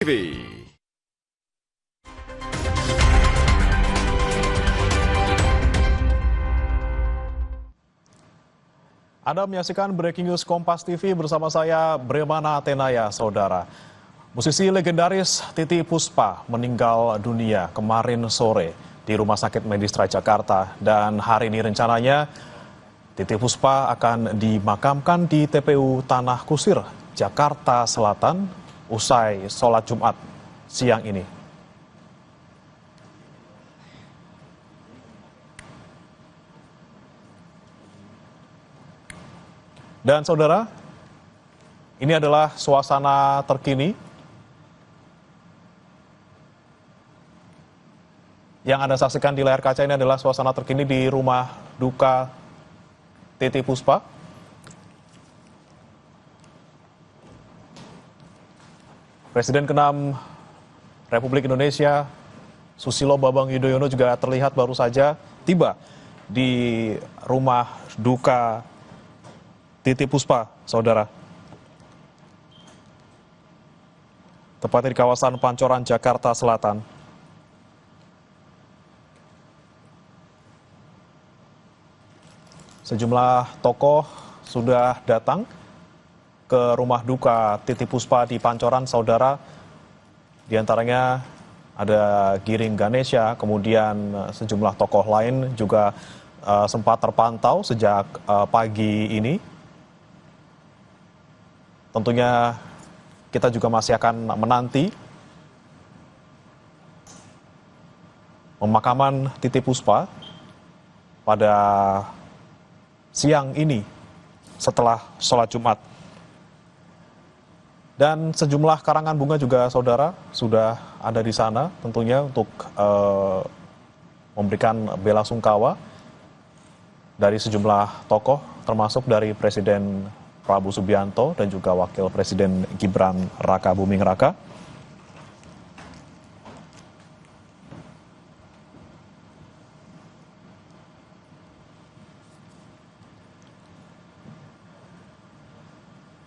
TV. Anda menyaksikan Breaking News Kompas TV bersama saya Bremana Atenaya, saudara. Musisi legendaris Titiek Puspa meninggal dunia kemarin sore di Rumah Sakit Medistra Jakarta, dan hari ini rencananya Titiek Puspa akan dimakamkan di TPU Tanah Kusir, Jakarta Selatan usai sholat Jumat siang ini. Dan saudara, ini adalah suasana terkini yang Anda saksikan di layar kaca. Ini adalah suasana terkini di rumah duka Titiek Puspa. Presiden ke-6 Republik Indonesia Susilo Bambang Yudhoyono juga terlihat baru saja tiba di rumah duka Titiek Puspa, saudara. Tepatnya di kawasan Pancoran, Jakarta Selatan. Sejumlah tokoh sudah datang ke rumah duka Titiek Puspa di Pancoran, saudara. Di antaranya ada Giring Ganesha, kemudian sejumlah tokoh lain juga sempat terpantau sejak pagi ini. Tentunya kita juga masih akan menanti pemakaman Titiek Puspa pada siang ini setelah sholat Jumat. Dan sejumlah karangan bunga juga, saudara, sudah ada di sana tentunya untuk memberikan bela sungkawa dari sejumlah tokoh, termasuk dari Presiden Prabowo Subianto dan juga Wakil Presiden Gibran Raka Buming Raka.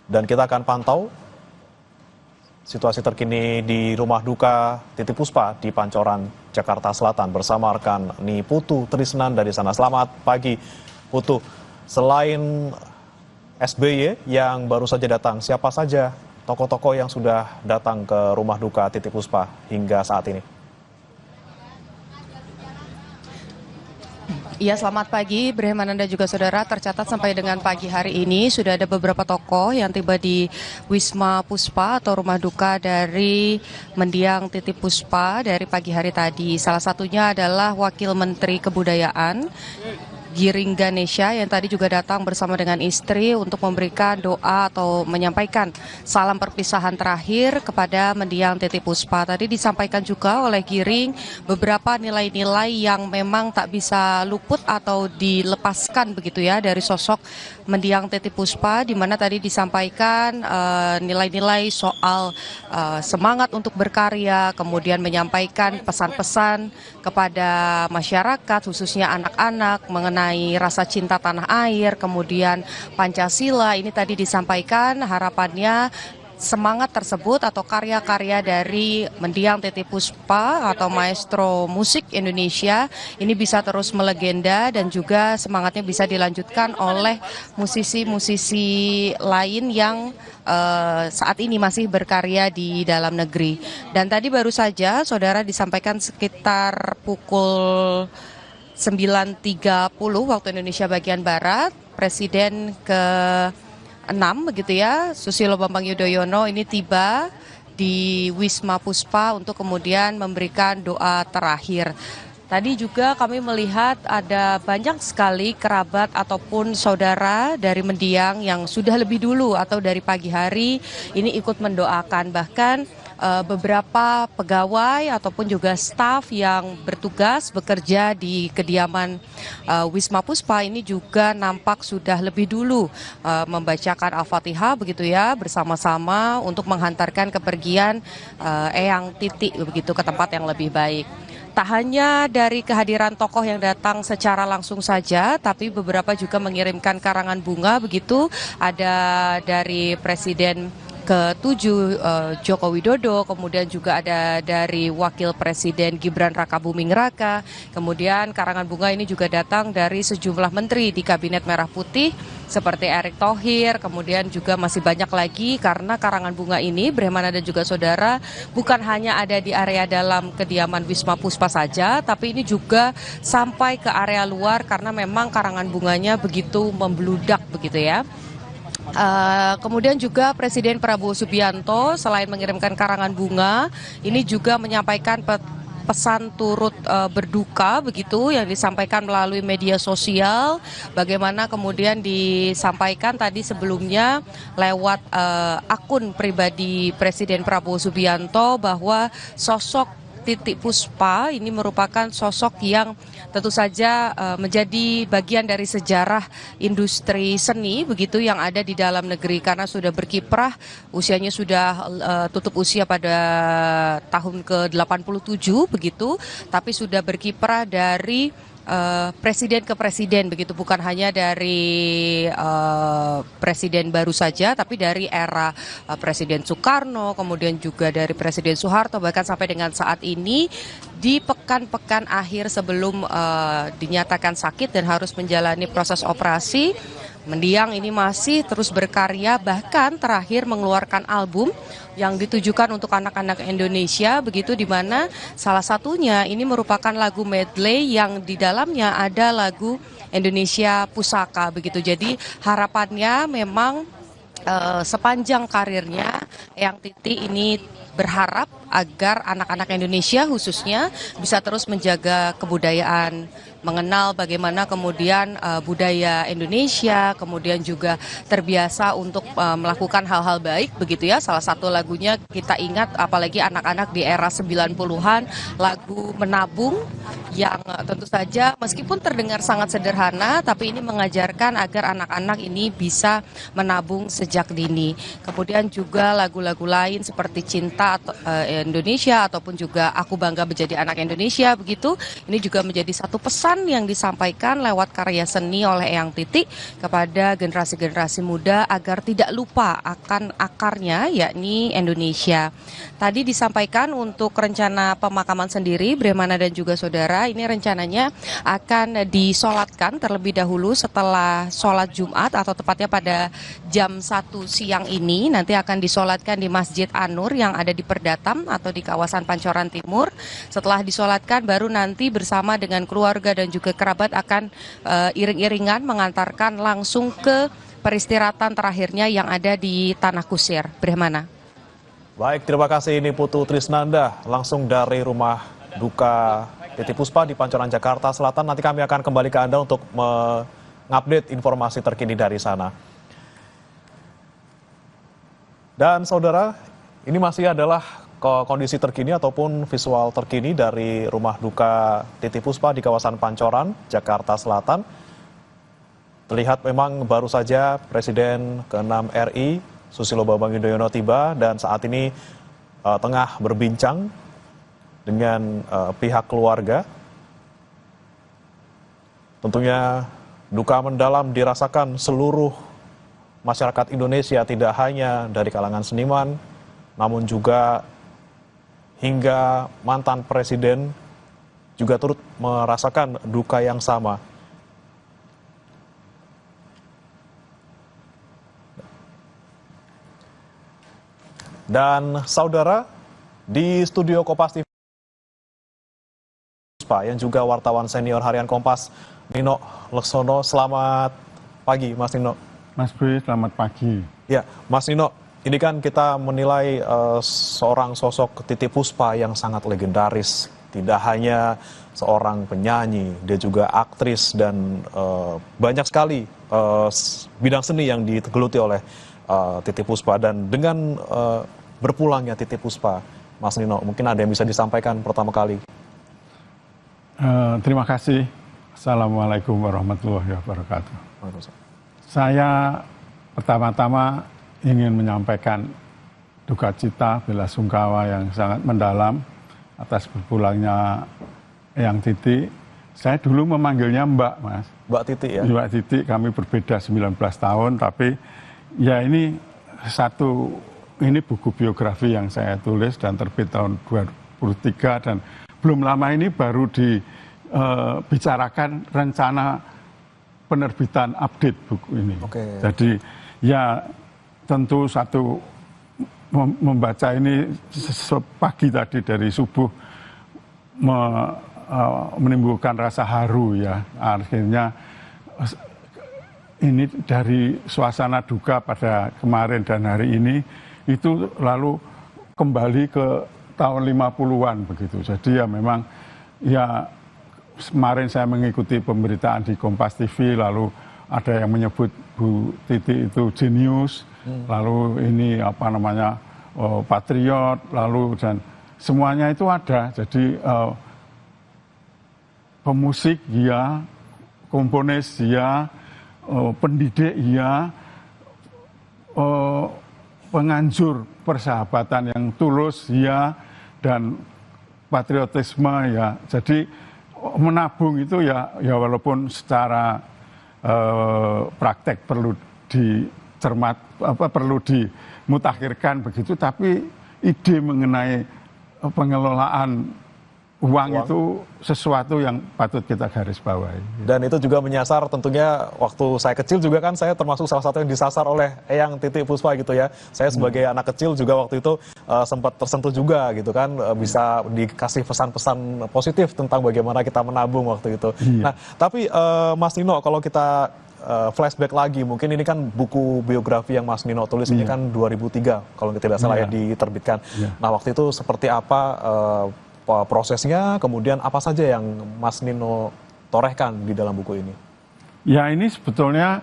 Dan kita akan pantau situasi terkini di rumah duka Titiek Puspa di Pancoran, Jakarta Selatan bersama rekan Ni Putu Trisnan dari sana. Selamat pagi, Putu. Selain SBY yang baru saja datang, siapa saja tokoh-tokoh yang sudah datang ke rumah duka Titiek Puspa hingga saat ini? Ya, selamat pagi, Brahman dan juga saudara. Tercatat sampai dengan pagi hari ini sudah ada beberapa tokoh yang tiba di Wisma Puspa atau rumah duka dari mendiang Titiek Puspa dari pagi hari tadi. Salah satunya adalah Wakil Menteri Kebudayaan Giring Ganesha yang tadi juga datang bersama dengan istri untuk memberikan doa atau menyampaikan salam perpisahan terakhir kepada mendiang Titiek Puspa. Tadi disampaikan juga oleh Giring beberapa nilai-nilai yang memang tak bisa luput atau dilepaskan begitu ya dari sosok mendiang Titiek Puspa, di mana tadi disampaikan nilai-nilai soal semangat untuk berkarya, kemudian menyampaikan pesan-pesan kepada masyarakat khususnya anak-anak mengenai rasa cinta tanah air, kemudian Pancasila. Ini tadi disampaikan harapannya semangat tersebut atau karya-karya dari mendiang Titiek Puspa atau maestro musik Indonesia ini bisa terus melegenda dan juga semangatnya bisa dilanjutkan oleh musisi-musisi lain yang saat ini masih berkarya di dalam negeri. Dan tadi baru saja saudara disampaikan sekitar pukul 9.30 waktu Indonesia bagian Barat, Presiden ke-6 begitu ya, Susilo Bambang Yudhoyono ini tiba di Wisma Puspa untuk kemudian memberikan doa terakhir. Tadi juga kami melihat ada banyak sekali kerabat ataupun saudara dari mendiang yang sudah lebih dulu atau dari pagi hari ini ikut mendoakan. Bahkan beberapa pegawai ataupun juga staf yang bertugas bekerja di kediaman Wisma Puspa ini juga nampak sudah lebih dulu membacakan Al-Fatihah begitu ya bersama-sama untuk menghantarkan kepergian Eyang Titiek begitu ke tempat yang lebih baik. Tak hanya dari kehadiran tokoh yang datang secara langsung saja, tapi beberapa juga mengirimkan karangan bunga begitu. Ada dari Presiden ke-7 Joko Widodo, kemudian juga ada dari Wakil Presiden Gibran Rakabuming Raka, kemudian karangan bunga ini juga datang dari sejumlah menteri di Kabinet Merah Putih seperti Erick Thohir, kemudian juga masih banyak lagi karena karangan bunga ini Brehmana dan juga saudara bukan hanya ada di area dalam kediaman Wisma Puspa saja, tapi ini juga sampai ke area luar karena memang karangan bunganya begitu membludak begitu ya. Kemudian juga Presiden Prabowo Subianto selain mengirimkan karangan bunga, ini juga menyampaikan pesan turut berduka begitu yang disampaikan melalui media sosial. Bagaimana kemudian disampaikan tadi sebelumnya lewat akun pribadi Presiden Prabowo Subianto bahwa sosok Titi Puspa ini merupakan sosok yang tentu saja menjadi bagian dari sejarah industri seni begitu yang ada di dalam negeri karena sudah berkiprah, usianya sudah tutup usia pada tahun ke-87 begitu, tapi sudah berkiprah dari presiden ke presiden begitu, bukan hanya dari presiden baru saja tapi dari era Presiden Soekarno, kemudian juga dari Presiden Soeharto, bahkan sampai dengan saat ini di pekan-pekan akhir sebelum dinyatakan sakit dan harus menjalani proses operasi. Mendiang ini masih terus berkarya, bahkan terakhir mengeluarkan album yang ditujukan untuk anak-anak Indonesia begitu, di mana salah satunya ini merupakan lagu medley yang di dalamnya ada lagu Indonesia Pusaka begitu. Jadi harapannya memang sepanjang karirnya Eyang Titi ini berharap agar anak-anak Indonesia khususnya bisa terus menjaga kebudayaan, mengenal bagaimana kemudian budaya Indonesia, kemudian juga terbiasa untuk melakukan hal-hal baik begitu ya. Salah satu lagunya kita ingat apalagi anak-anak di era 90-an, lagu Menabung yang tentu saja meskipun terdengar sangat sederhana tapi ini mengajarkan agar anak-anak ini bisa menabung sejak dini. Kemudian juga lagu-lagu lain seperti Cinta Indonesia ataupun juga Aku Bangga Menjadi Anak Indonesia begitu. Ini juga menjadi satu pesan yang disampaikan lewat karya seni oleh Eyang Titi kepada generasi-generasi muda agar tidak lupa akan akarnya yakni Indonesia. Tadi disampaikan untuk rencana pemakaman sendiri Brehmana dan juga saudara ini rencananya akan disolatkan terlebih dahulu setelah sholat Jumat atau tepatnya pada jam 1 siang ini nanti akan disolatkan di Masjid An-Nur yang ada di Perdatam atau di kawasan Pancoran Timur. Setelah disolatkan baru nanti bersama dengan keluarga dan juga kerabat akan iring-iringan mengantarkan langsung ke peristirahatan terakhirnya yang ada di Tanah Kusir. Brehmana. Baik, terima kasih. Ini Putu Trisnanda langsung dari rumah duka Titi Puspa di Pancoran, Jakarta Selatan. Nanti kami akan kembali ke Anda untuk mengupdate informasi terkini dari sana. Dan saudara, ini masih adalah kondisi terkini ataupun visual terkini dari rumah duka Titi Puspa di kawasan Pancoran, Jakarta Selatan. Terlihat memang baru saja Presiden ke-6 RI, Susilo Bambang Yudhoyono tiba dan saat ini tengah berbincang dengan pihak keluarga. Tentunya duka mendalam dirasakan seluruh masyarakat Indonesia, tidak hanya dari kalangan seniman, namun juga hingga mantan presiden juga turut merasakan duka yang sama. Dan saudara, di studio Kompas TV yang juga wartawan senior harian Kompas, Nino Leksono, selamat pagi Mas Nino. Mas Bri, selamat pagi. Ya, Mas Nino, ini kan kita menilai seorang sosok Titi Puspa yang sangat legendaris. Tidak hanya seorang penyanyi, dia juga aktris dan banyak sekali bidang seni yang digeluti oleh Titi Puspa. Dan dengan berpulangnya Titi Puspa, Mas Nino, mungkin ada yang bisa disampaikan pertama kali. Terima kasih. Assalamualaikum warahmatullahi wabarakatuh. Saya pertama-tama ingin menyampaikan duka cita, bela sungkawa yang sangat mendalam atas berpulangnya Eyang Titi. Saya dulu memanggilnya Mbak, Mas. Mbak Titi ya? Mbak Titi, kami berbeda 19 tahun, tapi ya ini satu ini buku biografi yang saya tulis dan terbit tahun 2003 dan belum lama ini baru dibicarakan rencana penerbitan update buku ini. Jadi ya tentu satu membaca ini pagi tadi dari subuh menimbulkan rasa haru ya. Akhirnya ini dari suasana duka pada kemarin dan hari ini itu lalu kembali ke tahun 50-an begitu. Jadi ya memang ya kemarin saya mengikuti pemberitaan di Kompas TV, lalu ada yang menyebut Bu Titi itu jenius, lalu ini apa namanya patriot, lalu dan semuanya itu ada. Jadi pemusik ya, komponis ya, pendidik ya, penganjur persahabatan yang tulus ya, dan patriotisme ya. Jadi menabung itu ya walaupun secara praktek perlu dicermat perlu dimutakhirkan begitu, tapi ide mengenai pengelolaan uang itu sesuatu yang patut kita garis bawahi. Dan itu juga menyasar tentunya waktu saya kecil juga kan saya termasuk salah satu yang disasar oleh Eyang Titi Puspa gitu ya. Saya sebagai anak kecil juga waktu itu sempat tersentuh juga gitu kan, bisa dikasih pesan-pesan positif tentang bagaimana kita menabung waktu itu. Nah, tapi Mas Nino, kalau kita flashback lagi, mungkin ini kan buku biografi yang Mas Nino tulis ini kan 2003 kalau tidak salah ya diterbitkan. Nah, waktu itu seperti apa prosesnya, kemudian apa saja yang Mas Nino torehkan di dalam buku ini? Ya ini sebetulnya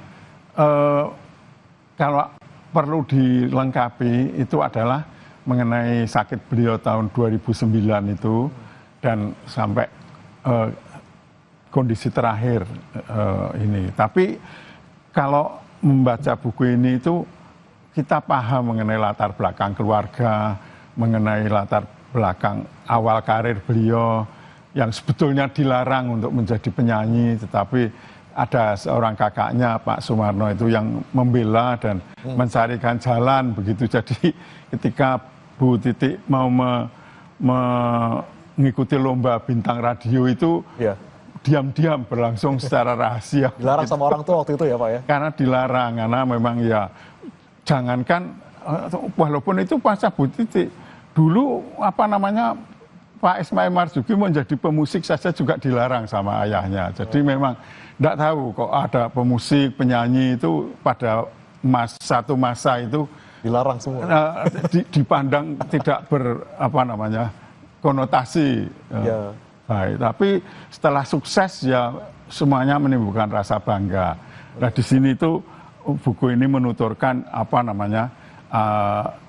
kalau perlu dilengkapi itu adalah mengenai sakit beliau tahun 2009 itu dan sampai kondisi terakhir ini. Tapi kalau membaca buku ini itu kita paham mengenai latar belakang keluarga, mengenai latar belakang awal karir beliau yang sebetulnya dilarang untuk menjadi penyanyi, tetapi ada seorang kakaknya Pak Sumarno itu yang membela dan mencarikan jalan begitu. Jadi ketika Bu Titi mau mengikuti lomba bintang radio itu diam-diam berlangsung secara rahasia. Dilarang sama orang tua waktu itu ya Pak ya? Karena dilarang, karena memang ya jangankan walaupun itu pasca Bu Titi dulu apa namanya Pak Ismail Marzuki menjadi pemusik saja juga dilarang sama ayahnya. Jadi memang tidak tahu kok ada pemusik, penyanyi itu pada satu masa itu dilarang semua. Dipandang tidak konotasi baik. Tapi setelah sukses ya semuanya menimbulkan rasa bangga. Nah di sini itu buku ini menuturkan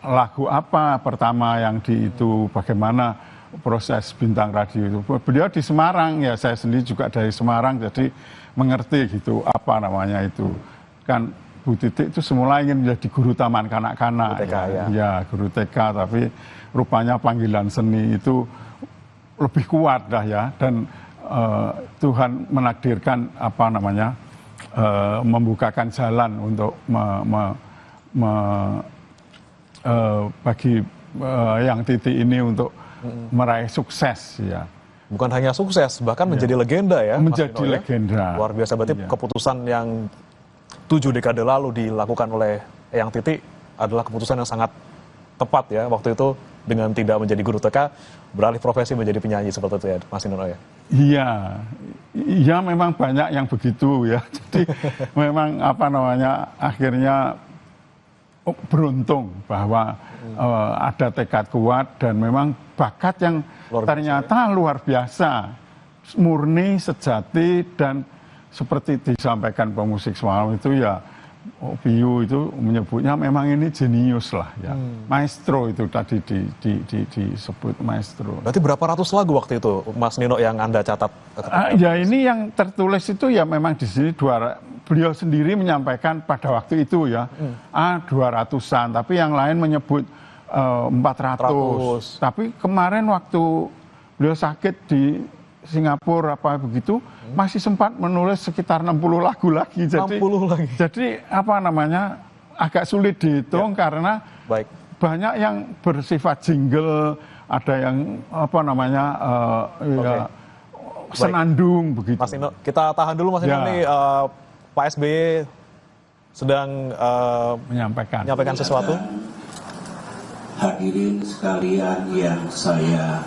lagu apa pertama yang itu bagaimana proses bintang radio itu. Beliau di Semarang ya, saya sendiri juga dari Semarang, jadi mengerti gitu apa namanya itu. Kan Bu Titi itu semula ingin menjadi guru taman kanak-kanak guru TK, tapi rupanya panggilan seni itu lebih kuat dah ya, dan Tuhan menakdirkan membukakan jalan untuk bagi Eyang Titi ini untuk meraih sukses ya. Bukan hanya sukses, bahkan menjadi legenda ya. Menjadi legenda. Luar biasa, berarti keputusan yang 7 dekade lalu dilakukan oleh Eyang Titi adalah keputusan yang sangat tepat ya. Waktu itu dengan tidak menjadi guru TK, beralih profesi menjadi penyanyi seperti itu ya Mas Nino ya. Iya memang banyak yang begitu ya. Jadi memang akhirnya beruntung bahwa ada tekad kuat dan memang bakat yang ternyata luar biasa, murni, sejati, dan seperti disampaikan pemusik semalam itu ya, Piyu itu menyebutnya memang ini jenius lah ya, maestro itu tadi disebut maestro. Berarti berapa ratus lagu waktu itu Mas Nino yang Anda catat? Ya ini yang tertulis itu ya memang di sini beliau sendiri menyampaikan pada waktu itu ya 200-an, tapi yang lain menyebut 400. Tapi kemarin waktu beliau sakit di Singapura masih sempat menulis sekitar 60 lagu lagi. Jadi agak sulit dihitung karena banyak yang bersifat jingle, ada yang apa namanya ya, senandung begitu. Mas Ino, kita tahan dulu Mas Ino, Ya. nih Pak SBY sedang menyampaikan sesuatu. Hadirin sekalian yang saya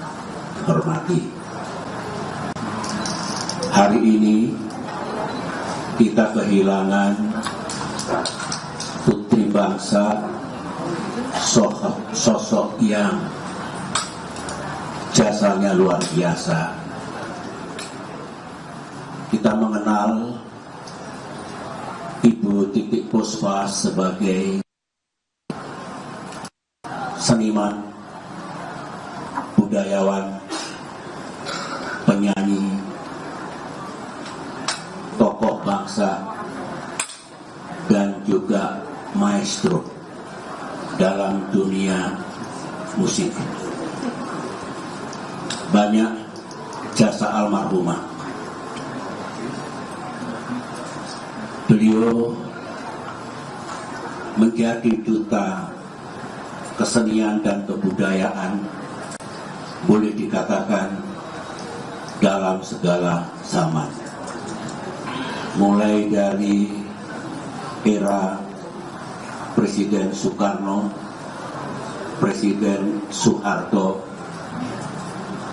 hormati, hari ini kita kehilangan putri bangsa, sosok yang jasanya luar biasa. Kita mengenal Ibu Titi Puspa sebagai seniman, budayawan, penyanyi, tokoh bangsa, dan juga maestro dalam dunia musik. Banyak jasa almarhumah. Beliau menjadi duta kesenian dan kebudayaan, boleh dikatakan dalam segala zaman. Mulai dari era Presiden Soekarno, Presiden Soeharto,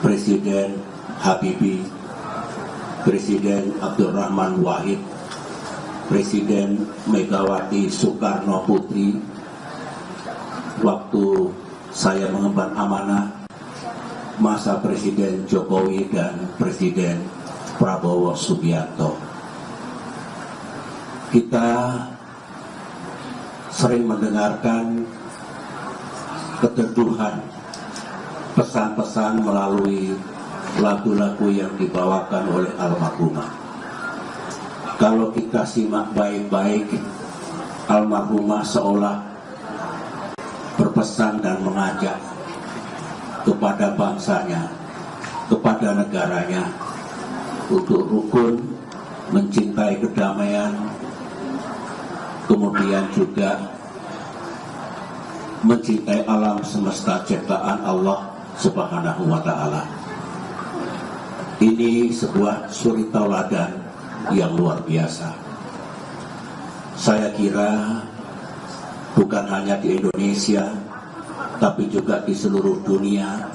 Presiden Habibie, Presiden Abdurrahman Wahid, Presiden Megawati Soekarno Putri, waktu saya mengemban amanah masa Presiden Jokowi dan Presiden Prabowo Subianto. Kita sering mendengarkan keteduhan pesan-pesan melalui lagu-lagu yang dibawakan oleh almarhumah. Kalau kita simak baik-baik, almarhumah seolah berpesan dan mengajak kepada bangsanya, kepada negaranya, untuk rukun, mencintai kedamaian, kemudian juga mencintai alam semesta ciptaan Allah Subhanahu wa Ta'ala. Ini sebuah suri tauladan yang luar biasa. Saya kira bukan hanya di Indonesia, tapi juga di seluruh dunia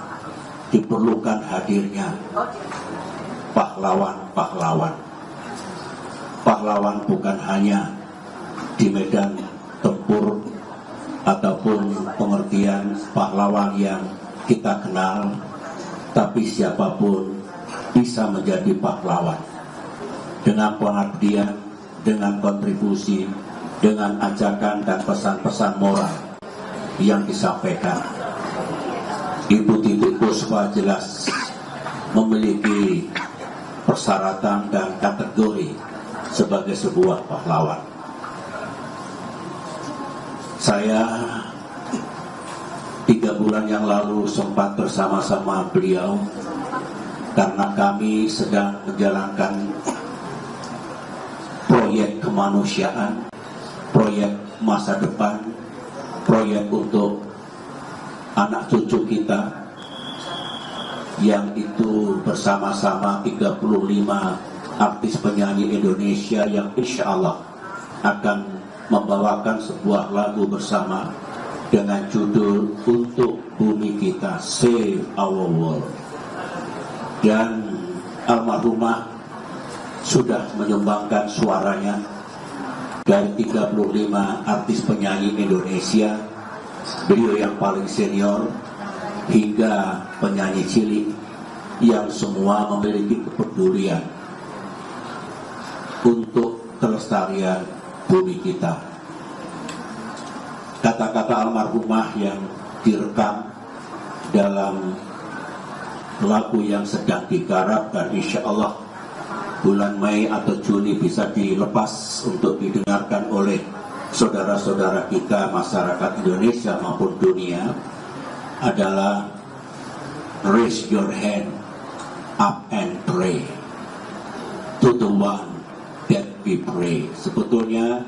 diperlukan hadirnya pahlawan-pahlawan. Pahlawan bukan hanya di medan tempur ataupun pengertian pahlawan yang kita kenal, tapi siapapun bisa menjadi pahlawan dengan pengabdian, dengan kontribusi, dengan ajakan dan pesan-pesan moral yang disampaikan. Ibu Titi Puspa jelas memiliki persyaratan dan kategori sebagai sebuah pahlawan. Saya 3 bulan yang lalu sempat bersama-sama beliau karena kami sedang menjalankan proyek kemanusiaan, proyek masa depan, proyek untuk anak cucu kita, yang itu bersama-sama 35 artis penyanyi Indonesia yang insya Allah akan membawakan sebuah lagu bersama dengan judul Untuk Bumi Kita, Save Our World. Dan almarhumah sudah menyumbangkan suaranya dari 35 artis penyanyi Indonesia, beliau yang paling senior hingga penyanyi cilik yang semua memiliki kepedulian untuk kelestarian bumi kita. Kata-kata almarhumah yang direkam dalam lagu yang sedang digarap dan insya Allah bulan Mei atau Juni bisa dilepas untuk didengarkan oleh saudara-saudara kita masyarakat Indonesia maupun dunia adalah Raise Your Hand Up and Pray to the One That We Pray. Sebetulnya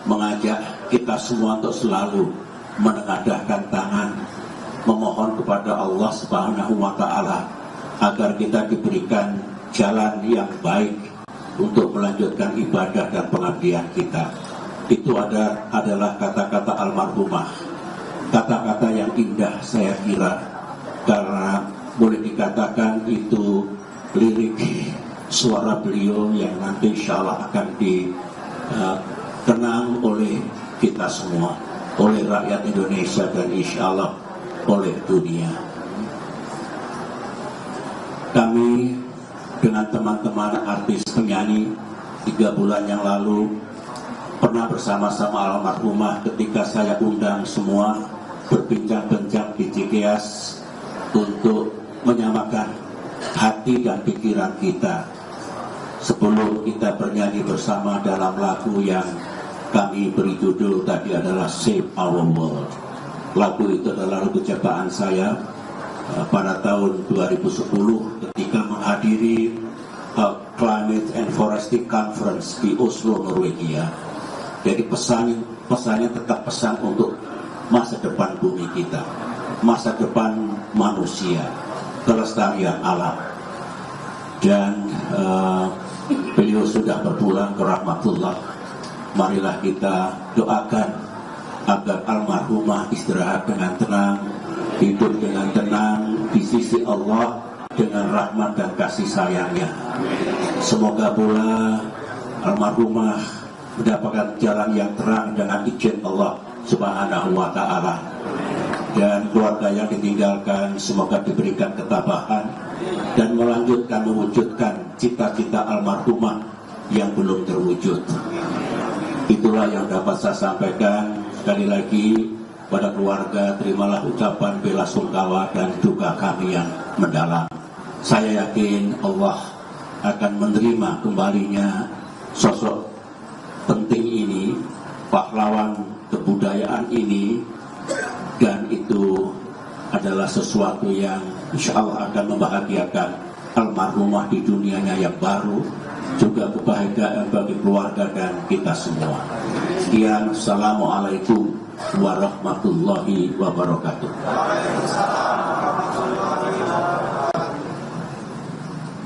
mengajak kita semua untuk selalu menengadahkan tangan, memohon kepada Allah Subhanahu wa Ta'ala agar kita diberikan jalan yang baik untuk melanjutkan ibadah dan pengabdian kita. Itu adalah kata-kata almarhumah, kata-kata yang indah saya kira, karena boleh dikatakan itu lirik suara beliau yang nanti insya Allah akan dikenang oleh kita semua, oleh rakyat Indonesia dan insya Allah oleh dunia. Kami dengan teman-teman artis penyanyi 3 bulan yang lalu pernah bersama-sama almarhumah ketika saya undang semua berbincang-bincang di Cikeas untuk menyamakan hati dan pikiran kita sebelum kita bernyanyi bersama dalam lagu yang kami beri judul tadi adalah Save Our World. Lagu itu adalah lagu ciptaan saya pada tahun 2010 ketika menghadiri Climate and Forestry Conference di Oslo, Norwegia. Jadi pesannya tetap pesan untuk masa depan bumi kita, masa depan manusia, kelestarian alam. Dan beliau sudah berpulang ke rahmatullah. Marilah kita doakan agar almarhumah istirahat dengan tenang, hidup dengan tenang di sisi Allah dengan rahmat dan kasih sayangnya. Semoga pula almarhumah mendapatkan jalan yang terang dengan izin Allah Subhanahu wa Ta'ala, dan keluarga yang ditinggalkan semoga diberikan ketabahan dan melanjutkan mewujudkan cita-cita almarhumah yang belum terwujud. Itulah yang dapat saya sampaikan. Sekali lagi pada keluarga, terimalah ucapan bela sungkawa dan duka kami yang mendalam. Saya yakin Allah akan menerima kembalinya sosok penting ini, pahlawan kebudayaan ini, dan itu adalah sesuatu yang insya Allah akan membahagiakan almarhumah di dunianya yang baru, juga kebahagiaan bagi keluarga dan kita semua. Sekian, Assalamualaikum warahmatullahi wabarakatuh.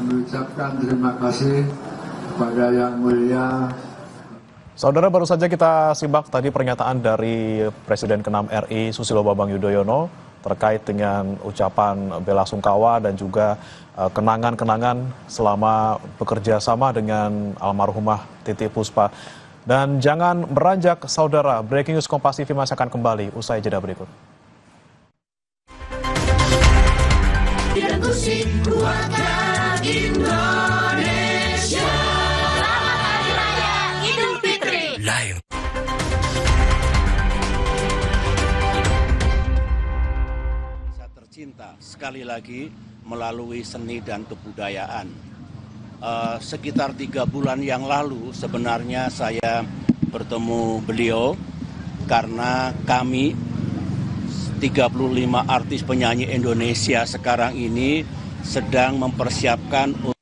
Mengucapkan terima kasih kepada Yang Mulia. Saudara, baru saja kita simak tadi pernyataan dari Presiden ke-6 RI Susilo Bambang Yudhoyono terkait dengan ucapan bela sungkawa dan juga kenangan-kenangan selama bekerja sama dengan almarhumah Titi Puspa. Dan jangan beranjak, saudara, Breaking News Kompas TV masih akan kembali usai jeda berikut. Tercinta sekali lagi melalui seni dan kebudayaan. Sekitar 3 bulan yang lalu sebenarnya saya bertemu beliau karena kami 35 artis penyanyi Indonesia sekarang ini sedang mempersiapkan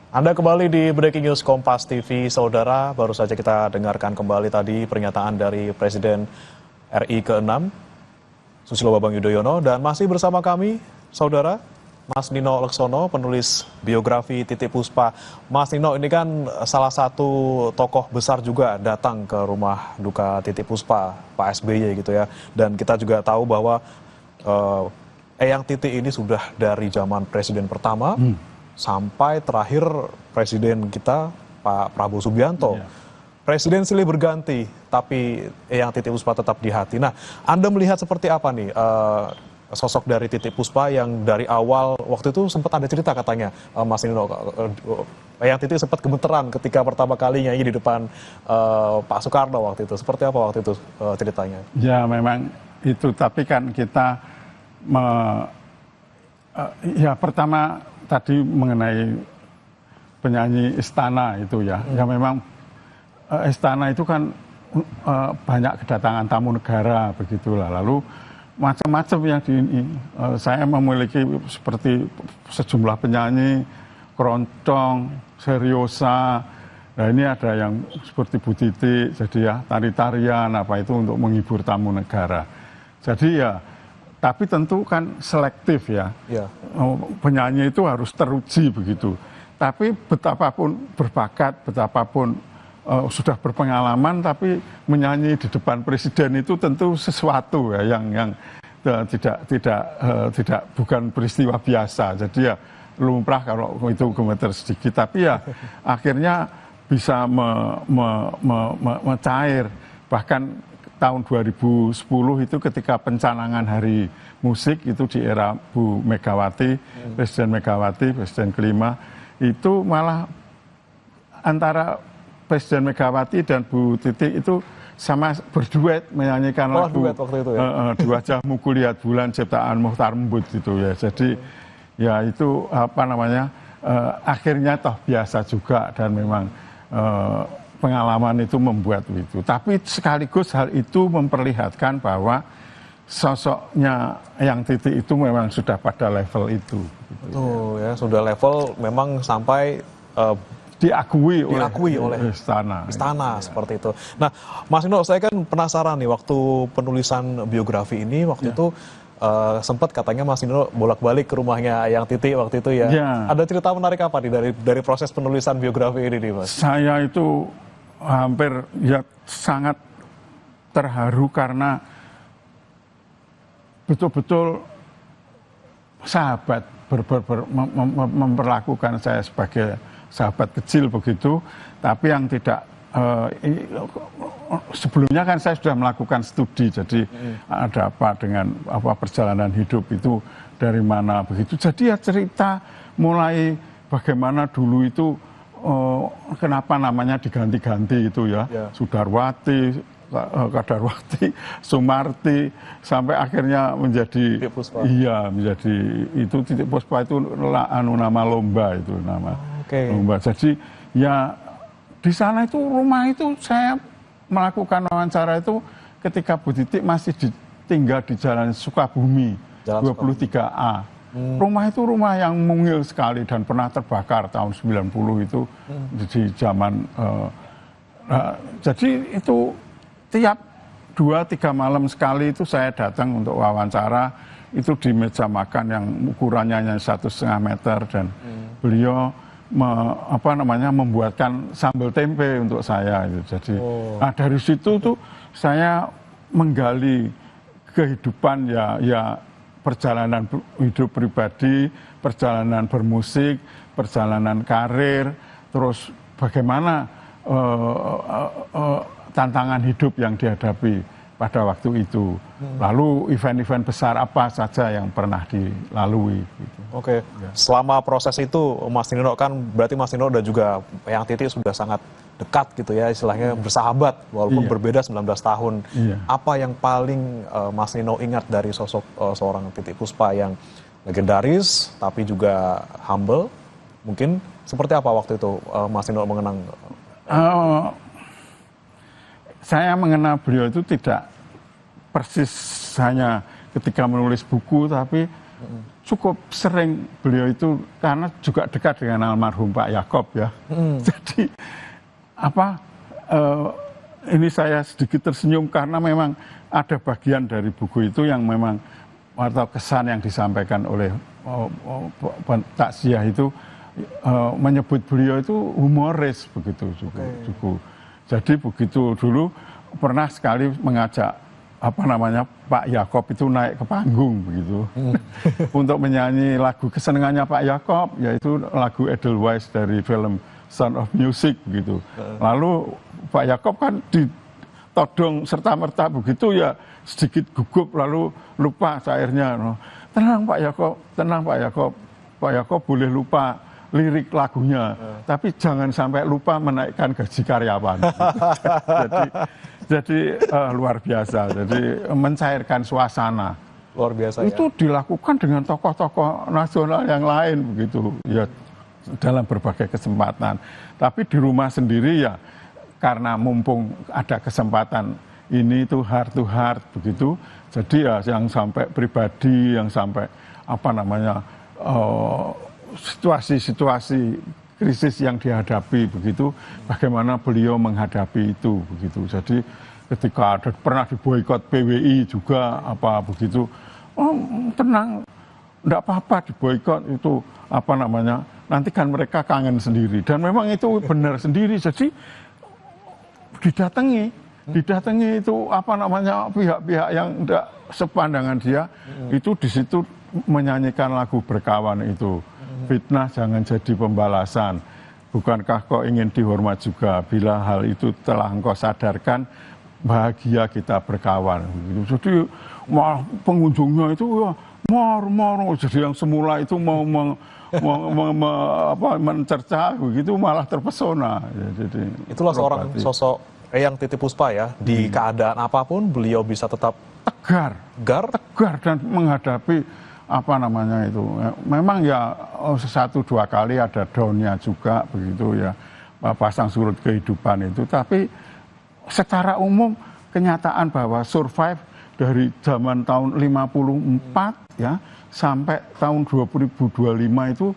Anda kembali di Breaking News Kompas TV, saudara. Baru saja kita dengarkan kembali tadi pernyataan dari Presiden RI ke-6, Susilo Bambang Yudhoyono. Dan masih bersama kami, saudara, Mas Nino Leksono, penulis biografi Titi Puspa. Mas Nino, ini kan salah satu tokoh besar juga datang ke rumah duka Titi Puspa, Pak SBY gitu ya. Dan kita juga tahu bahwa Eyang Titi ini sudah dari zaman Presiden pertama, sampai terakhir Presiden kita Pak Prabowo Subianto. Presiden silih berganti, tapi Eyang Titi Puspa tetap di hati. Nah, Anda melihat seperti apa nih sosok dari Titi Puspa yang dari awal, waktu itu sempat ada cerita katanya, Mas Nino, Eyang Titi sempat gemeteran ketika pertama kali nyanyi di depan Pak Soekarno waktu itu. Seperti apa waktu itu ceritanya? Ya memang itu, tapi kan kita ya pertama tadi mengenai penyanyi istana itu ya, ya memang istana itu kan banyak kedatangan tamu negara begitulah, lalu macam-macam yang di ini. Saya memiliki seperti sejumlah penyanyi, Keroncong, Seriosa, Nah ini ada yang seperti Bu Titi, jadi ya tari-tarian apa itu untuk menghibur tamu negara. Jadi ya, tapi tentu kan selektif ya. Penyanyi itu harus teruji begitu. Tapi betapapun berbakat, betapapun sudah berpengalaman, tapi menyanyi di depan presiden itu tentu sesuatu ya yang tidak bukan peristiwa biasa. Jadi ya lumrah kalau itu gemeter sedikit, tapi ya akhirnya bisa mencair. Bahkan tahun 2010 itu ketika pencanangan Hari Musik itu di era Bu Megawati, Presiden Megawati, Presiden kelima, itu malah antara Presiden Megawati dan Bu Titi itu sama berduet menyanyikan lagu Di Wajahmu Kulihat Bulan ciptaan Muchtar Embut gitu ya. Jadi ya itu apa namanya akhirnya toh biasa juga dan memang pengalaman itu membuat itu. Tapi sekaligus hal itu memperlihatkan bahwa sosoknya yang Titi itu memang sudah pada level itu. Betul ya, sudah level memang sampai diakui oleh istana seperti itu. Nah, Mas Nino, saya kan penasaran nih waktu penulisan biografi ini waktu itu sempat katanya Mas Nino bolak-balik ke rumahnya Eyang Titi waktu itu ya. Ada cerita menarik apa nih dari proses penulisan biografi ini nih, Mas? Saya itu hampir ya sangat terharu karena betul-betul sahabat memperlakukan saya sebagai sahabat kecil begitu, tapi yang tidak sebelumnya kan saya sudah melakukan studi, jadi ada apa dengan apa perjalanan hidup itu dari mana begitu. Jadi ya cerita mulai bagaimana dulu itu kenapa namanya diganti-ganti itu ya, Sudarwati, Kadarwati, Sumarti, sampai akhirnya menjadi menjadi itu Titik Puspa itu nama lomba itu nama. Lomba. Jadi ya di sana itu rumah itu saya melakukan wawancara itu ketika Bu Titi masih tinggal di Jalan Sukabumi 23A. Rumah itu rumah yang mungil sekali dan pernah terbakar tahun 90 itu di zaman jadi itu tiap 2-3 malam sekali itu saya datang untuk wawancara itu di meja makan yang ukurannya hanya 1,5 meter dan beliau membuatkan sambal tempe untuk saya gitu. Jadi dari situ tuh saya menggali kehidupan ya perjalanan hidup pribadi, perjalanan bermusik, perjalanan karir, terus bagaimana tantangan hidup yang dihadapi pada waktu itu. Lalu event-event besar apa saja yang pernah dilalui. Gitu. Oke, selama proses itu Mas Nino kan berarti Mas Nino dan juga Eyang Titi sudah sangat dekat gitu ya, istilahnya bersahabat walaupun berbeda 19 tahun. Apa yang paling Mas Nino ingat dari sosok seorang Titi Puspa yang legendaris tapi juga humble? Mungkin seperti apa waktu itu Mas Nino mengenang? Saya mengenal beliau itu tidak persis hanya ketika menulis buku, tapi cukup sering beliau itu karena juga dekat dengan almarhum Pak Yaakob ya. Jadi ini saya sedikit tersenyum karena memang ada bagian dari buku itu yang memang atau kesan yang disampaikan oleh takziah itu menyebut beliau itu humoris begitu juga. Jadi begitu dulu pernah sekali mengajak Pak Yaakob itu naik ke panggung begitu untuk menyanyi lagu kesenangannya Pak Yaakob, yaitu lagu Edelweiss dari film Sound of Music begitu. Lalu Pak Yaakob kan ditodong serta-merta begitu ya sedikit gugup lalu lupa syairnya. Tenang Pak Yaakob, tenang Pak Yaakob. Pak Yaakob boleh lupa lirik lagunya, tapi jangan sampai lupa menaikkan gaji karyawan. jadi luar biasa. Jadi mencairkan suasana. Luar biasa. Itu dilakukan dengan tokoh-tokoh nasional yang lain begitu. Ya dalam berbagai kesempatan. Tapi di rumah sendiri ya karena mumpung ada kesempatan ini itu heart to heart begitu. Jadi ya yang sampai pribadi, yang sampai situasi-situasi krisis yang dihadapi begitu, bagaimana beliau menghadapi itu begitu. Jadi ketika ada pernah diboikot PWI juga apa begitu, oh tenang, enggak apa-apa diboikot itu apa namanya, nanti kan mereka kangen sendiri, dan memang itu benar sendiri. Jadi didatangi itu apa namanya, pihak-pihak yang enggak sepandangan dia, itu di situ menyanyikan lagu Berkawan itu. Fitnah jangan jadi pembalasan, bukankah kau ingin dihormat juga, bila hal itu telah engkau sadarkan, bahagia kita berkawan. Jadi pengunjungnya itu ya mar, jadi yang semula itu mau mencerca begitu malah terpesona. Ya, jadi itulah seorang sosok Eyang Titi Puspa ya, di keadaan apapun beliau bisa tetap tegar dan menghadapi apa namanya itu. Memang ya 1-2 kali ada down-nya juga begitu ya, pasang surut kehidupan itu, tapi secara umum kenyataan bahwa survive dari zaman tahun 54 ya sampai tahun 2025 itu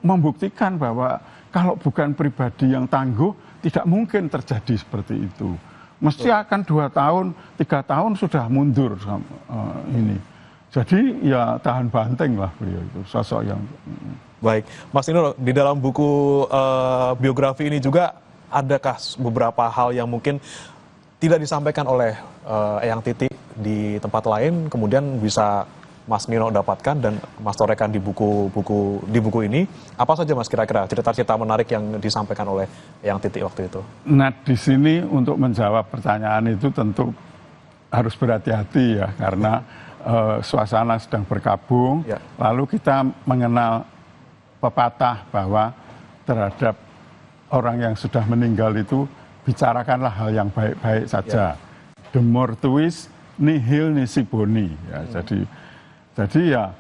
membuktikan bahwa kalau bukan pribadi yang tangguh tidak mungkin terjadi seperti itu. Mesti akan 2 tahun, 3 tahun sudah mundur ini. Jadi ya tahan banteng lah beliau itu, sosok yang... Baik, Mas Inul, di dalam buku biografi ini juga adakah beberapa hal yang mungkin tidak disampaikan oleh Eyang Titi di tempat lain, kemudian bisa Mas Nino dapatkan dan Mas torekan di buku ini? Apa saja Mas kira-kira cerita-cerita menarik yang disampaikan oleh Eyang Titi waktu itu? Nah di sini untuk menjawab pertanyaan itu tentu harus berhati-hati ya, karena suasana sedang berkabung, ya. Lalu kita mengenal pepatah bahwa terhadap orang yang sudah meninggal itu bicarakanlah hal yang baik-baik saja. Ya. The mortuis nihil nisi boni. Ya, jadi ya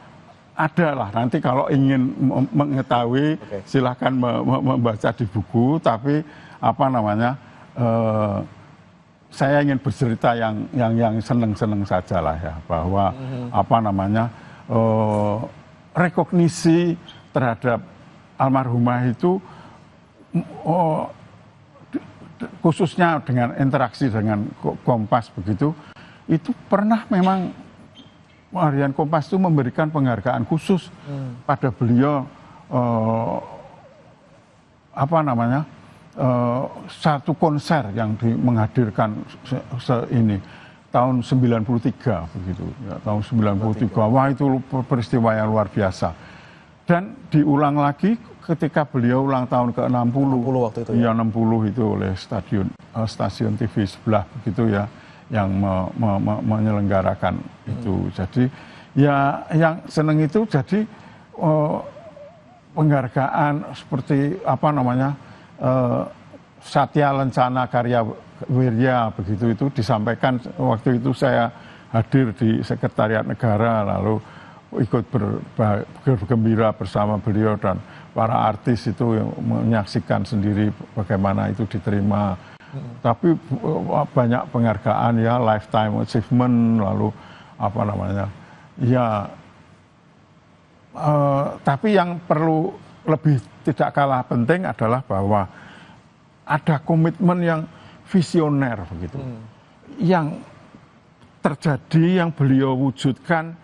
adalah nanti kalau ingin mengetahui silahkan membaca di buku, tapi apa namanya, saya ingin bercerita yang seneng-seneng saja lah ya, bahwa apa namanya, rekognisi terhadap almarhumah itu khususnya dengan interaksi dengan Kompas begitu, itu pernah memang harian Kompas itu memberikan penghargaan khusus pada beliau, apa namanya, satu konser yang menghadirkan ini tahun 93 begitu ya, tahun 93. Wah itu peristiwa yang luar biasa, dan diulang lagi ketika beliau ulang tahun ke-60 waktu itu ya, 60 itu oleh stasiun TV sebelah begitu ya, yang menyelenggarakan itu. Jadi ya yang seneng itu jadi penghargaan seperti apa namanya, Satya Lencana Karya Wirya begitu, itu disampaikan waktu itu saya hadir di Sekretariat Negara, lalu ikut bergembira bersama beliau dan para artis itu yang menyaksikan sendiri bagaimana itu diterima. Tapi banyak penghargaan ya, lifetime achievement, lalu apa namanya ya, tapi yang perlu lebih tidak kalah penting adalah bahwa ada komitmen yang visioner begitu, yang terjadi, yang beliau wujudkan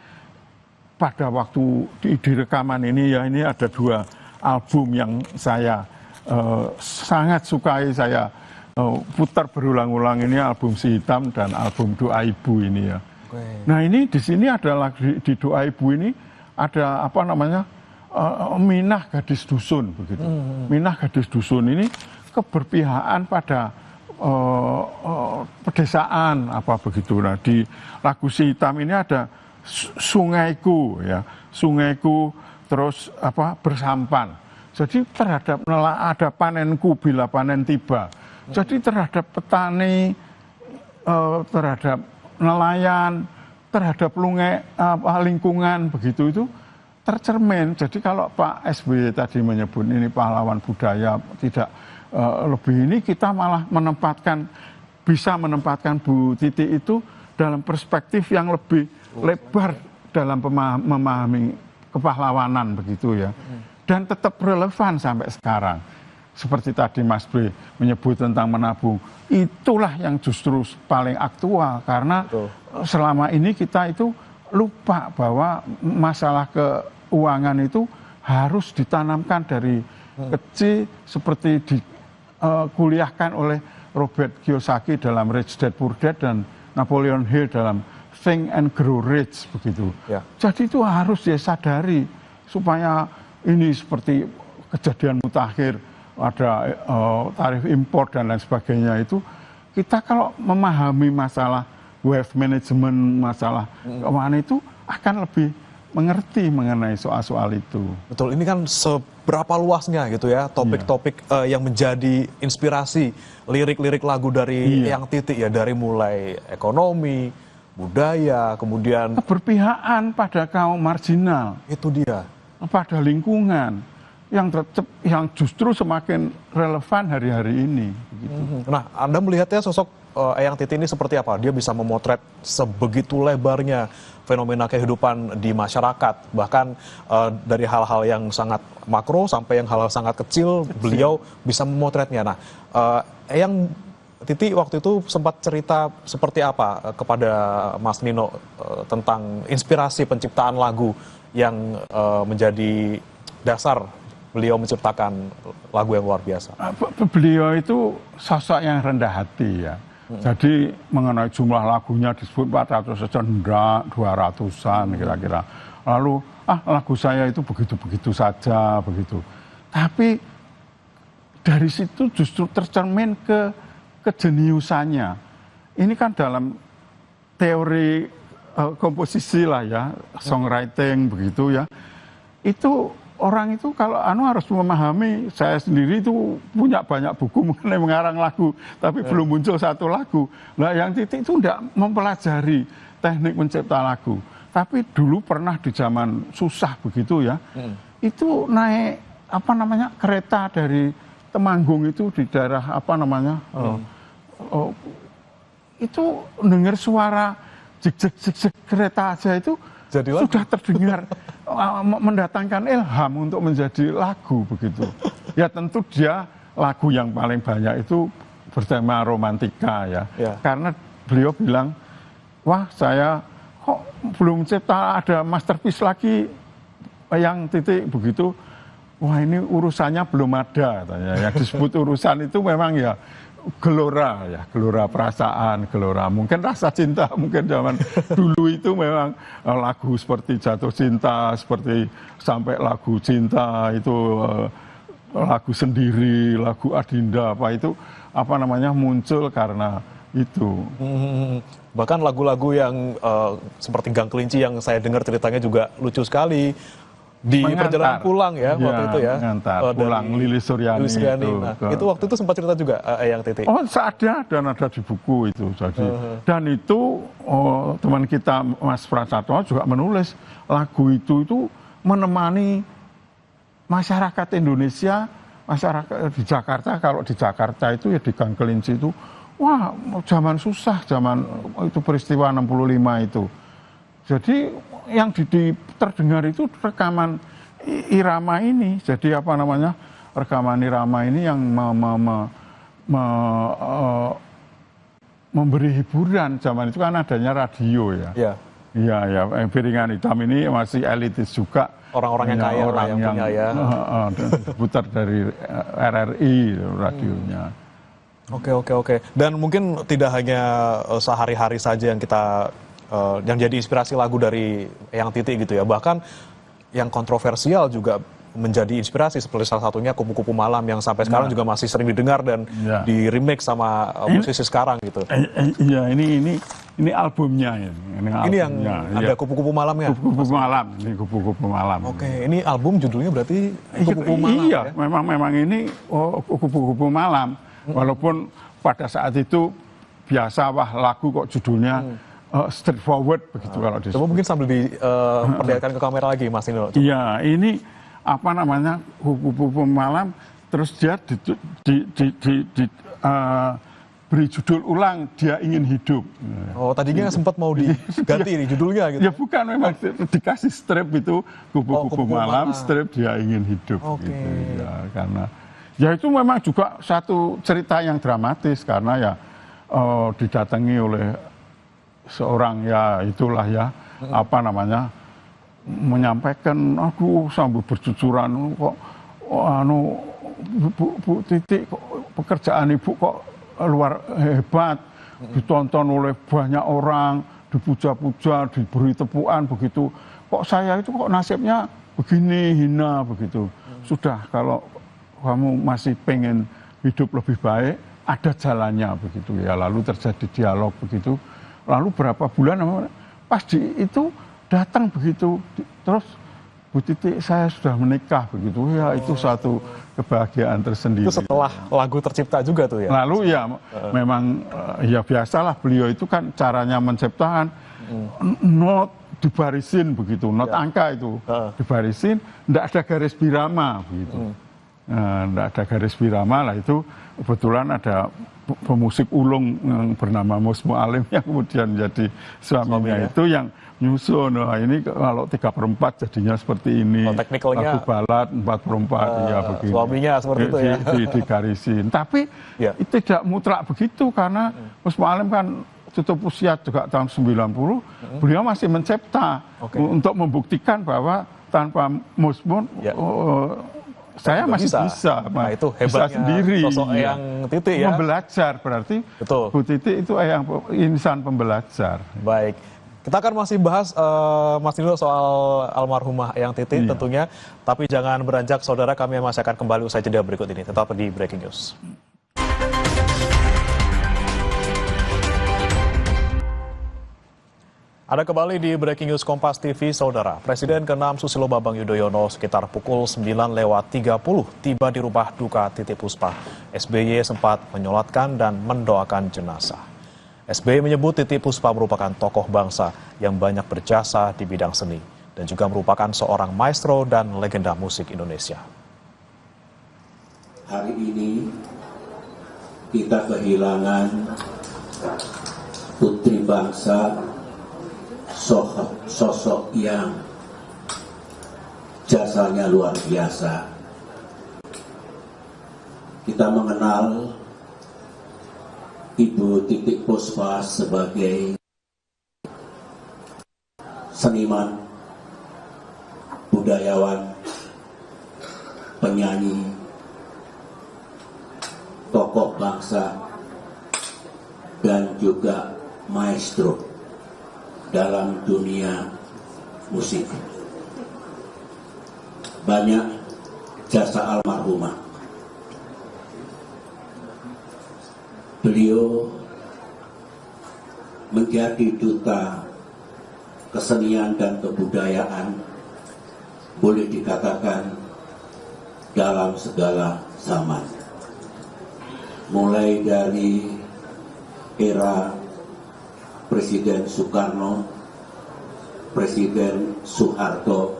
pada waktu di rekaman ini ya. Ini ada 2 album yang saya sangat sukai, saya putar berulang-ulang, ini album Si Hitam dan album Doa Ibu ini ya. Nah ini di sini adalah di Doa Ibu ini ada apa namanya, Minah Gadis Dusun begitu. Minah Gadis Dusun ini keberpihakan pada pedesaan apa begitu. Nah di lagu Si Hitam ini ada sungaiku ya, sungaiku terus apa bersampan. Jadi terhadap ada panenku bila panen tiba. Jadi terhadap petani, terhadap nelayan, terhadap lingkungan begitu itu tercermin. Jadi kalau Pak SBY tadi menyebut ini pahlawan budaya, tidak lebih, ini kita malah bisa menempatkan Bu Titi itu dalam perspektif yang lebih lebar dalam memahami kepahlawanan begitu ya. dan tetap relevan sampai sekarang. Seperti tadi Mas B menyebut tentang menabung, itulah yang justru paling aktual karena selama ini kita itu lupa bahwa masalah keuangan itu harus ditanamkan dari kecil seperti dikuliahkan oleh Robert Kiyosaki dalam Rich Dad Poor Dad dan Napoleon Hill dalam Think and Grow Rich begitu. Ya. Jadi itu harus disadari supaya ini seperti kejadian mutakhir ada tarif impor dan lain sebagainya itu kita kalau memahami masalah wealth management, masalah keuangan itu akan lebih mengerti mengenai soal-soal itu. Betul, ini kan seberapa luasnya gitu ya topik-topik yang menjadi inspirasi lirik-lirik lagu dari Eyang Titik ya, dari mulai ekonomi, budaya, kemudian keberpihakan pada kaum marginal. Itu dia. Pada lingkungan yang justru semakin relevan hari-hari ini. Begitu. Nah, Anda melihatnya sosok Eyang Titik ini seperti apa? Dia bisa memotret sebegitu lebarnya fenomena kehidupan di masyarakat, bahkan dari hal-hal yang sangat makro sampai yang hal-hal sangat kecil, beliau bisa memotretnya. Nah, Eyang Titik waktu itu sempat cerita seperti apa kepada Mas Nino tentang inspirasi penciptaan lagu yang menjadi dasar beliau menciptakan lagu yang luar biasa. Beliau itu sosok yang rendah hati ya. Jadi mengenai jumlah lagunya disebut 400 saja, enggak 200-an kira-kira. Lalu lagu saya itu begitu-begitu saja begitu. Tapi dari situ justru tercermin kejeniusannya. Ini kan dalam teori komposisi lah ya, songwriting begitu ya. Itu orang itu kalau harus memahami, saya sendiri itu punya banyak buku mengenai mengarang lagu, tapi belum muncul satu lagu. Nah, Eyang Titik itu tidak mempelajari teknik mencipta lagu. Tapi dulu pernah di zaman susah begitu ya, itu naik kereta dari Temanggung itu di daerah itu dengar suara jik kereta aja itu sudah terdengar mendatangkan ilham untuk menjadi lagu begitu. Ya tentu dia lagu yang paling banyak itu bertema romantika ya. Karena beliau bilang, wah saya kok belum cipta ada masterpiece lagi Eyang Titik begitu. Wah ini urusannya belum ada katanya. Yang disebut urusan itu memang ya gelora ya, gelora perasaan, gelora mungkin rasa cinta, mungkin zaman dulu itu memang lagu seperti Jatuh Cinta, seperti sampai lagu Cinta itu lagu Sendiri, lagu Adinda itu muncul karena itu. Bahkan lagu-lagu yang seperti Gang Kelinci yang saya dengar ceritanya juga lucu sekali. Di perjalanan pulang ya waktu itu ya. Pulang Lilis Suryani. Nah, itu waktu itu sempat cerita juga Eyang Titik. Oh, ada dan ada di buku itu. Jadi dan itu teman kita Mas Prasatwa juga menulis lagu itu menemani masyarakat Indonesia, masyarakat di Jakarta. Kalau di Jakarta itu ya di Gang Kelinci itu, wah zaman susah, zaman itu peristiwa 65 itu. Jadi yang terdengar itu rekaman irama ini. Jadi rekaman irama ini yang memberi hiburan. Zaman itu kan adanya radio ya. Iya, Piringan Hitam ini masih elitis juga. Orang-orang yang kaya, orang yang punya ya. Putar dari RRI radionya. Oke. Dan mungkin tidak hanya sehari-hari saja yang kita yang jadi inspirasi lagu dari Eyang Titik gitu ya. Bahkan yang kontroversial juga menjadi inspirasi seperti salah satunya Kupu-Kupu Malam yang sampai sekarang juga masih sering didengar dan di remix sama musisi sekarang gitu. Iya, ini albumnya ya. Ini yang ada Kupu-Kupu Malamnya. Kupu-Kupu Malam, ini Kupu-Kupu Malam. Oke, ini album judulnya berarti Kupu-Kupu Malam. Iya, ya? memang ini Kupu-Kupu Malam. Walaupun pada saat itu biasa lagu kok judulnya straightforward begitu kalau disebut. Coba mungkin sambil diperlihatkan ke kamera lagi Mas Nino. Iya, ini Kupu-Kupu Malam, terus dia beri judul ulang Dia Ingin Hidup. Oh, tadinya sempat mau diganti nih judulnya gitu. Ya bukan, memang dikasih strip itu Kupu-Kupu Kupu-Kupu Malam, Malam. strip Dia Ingin Hidup. Oke. Gitu. Ya, karena ya itu memang juga satu cerita yang dramatis karena ya didatangi oleh seorang ya itulah ya apa namanya menyampaikan aduh sambil bercucuran kok Bu Titi kok pekerjaan Ibu kok luar hebat, ditonton oleh banyak orang, dipuja-puja, diberi tepukan begitu. Kok saya itu kok nasibnya begini, hina begitu. Sudah, kalau kamu masih pengen hidup lebih baik, ada jalannya begitu ya. Lalu terjadi dialog begitu. Lalu berapa bulan pas itu datang begitu, terus Bu Titi saya sudah menikah begitu ya, itu satu kebahagiaan tersendiri. Itu setelah lagu tercipta juga tuh ya? Lalu ya memang ya biasalah beliau itu kan caranya menciptakan not dibarisin begitu, not angka itu dibarisin, tidak ada garis birama begitu. Tidak ada garis birama lah itu kebetulan ada pemusik ulung yang bernama Mus Mualim yang kemudian jadi suaminya itu yang nyusun. Nah, ini kalau 3/4 jadinya seperti ini. Oh, teknikalnya lagu balad 4/4 ya begini. Suaminya seperti itu ya. Digarisin. Tapi ya. itu tidak mutlak begitu karena Mus Mualim kan tutup usia juga tahun 90, beliau masih mencipta untuk membuktikan bahwa tanpa Mus Mun saya masih bisa. Nah, itu hebatnya bisa sendiri. Sosok yang Titi ya. Membelajar berarti. Betul. Bu Titi itu yang insan pembelajar. Baik. Kita akan masih bahas Mas Nino soal almarhumah Eyang Titi tentunya. Tapi jangan beranjak saudara, kami masih akan kembali usai jeda berikut ini. Tetap di Breaking News. Ada kembali di Breaking News Kompas TV, saudara. Presiden ke-6 Susilo Bambang Yudhoyono sekitar pukul 9:30 tiba di rumah duka Titi Puspa. SBY sempat menyolatkan dan mendoakan jenazah. SBY menyebut Titi Puspa merupakan tokoh bangsa yang banyak berjasa di bidang seni dan juga merupakan seorang maestro dan legenda musik Indonesia. Hari ini kita kehilangan putri bangsa, sosok yang jasanya luar biasa. Kita mengenal Ibu Titi Puspa sebagai seniman, budayawan, penyanyi, tokoh bangsa, dan juga maestro dalam dunia musik. Banyak jasa almarhumah. Beliau menjadi duta kesenian dan kebudayaan, boleh dikatakan dalam segala zaman. Mulai dari era Presiden Soekarno, Presiden Soeharto,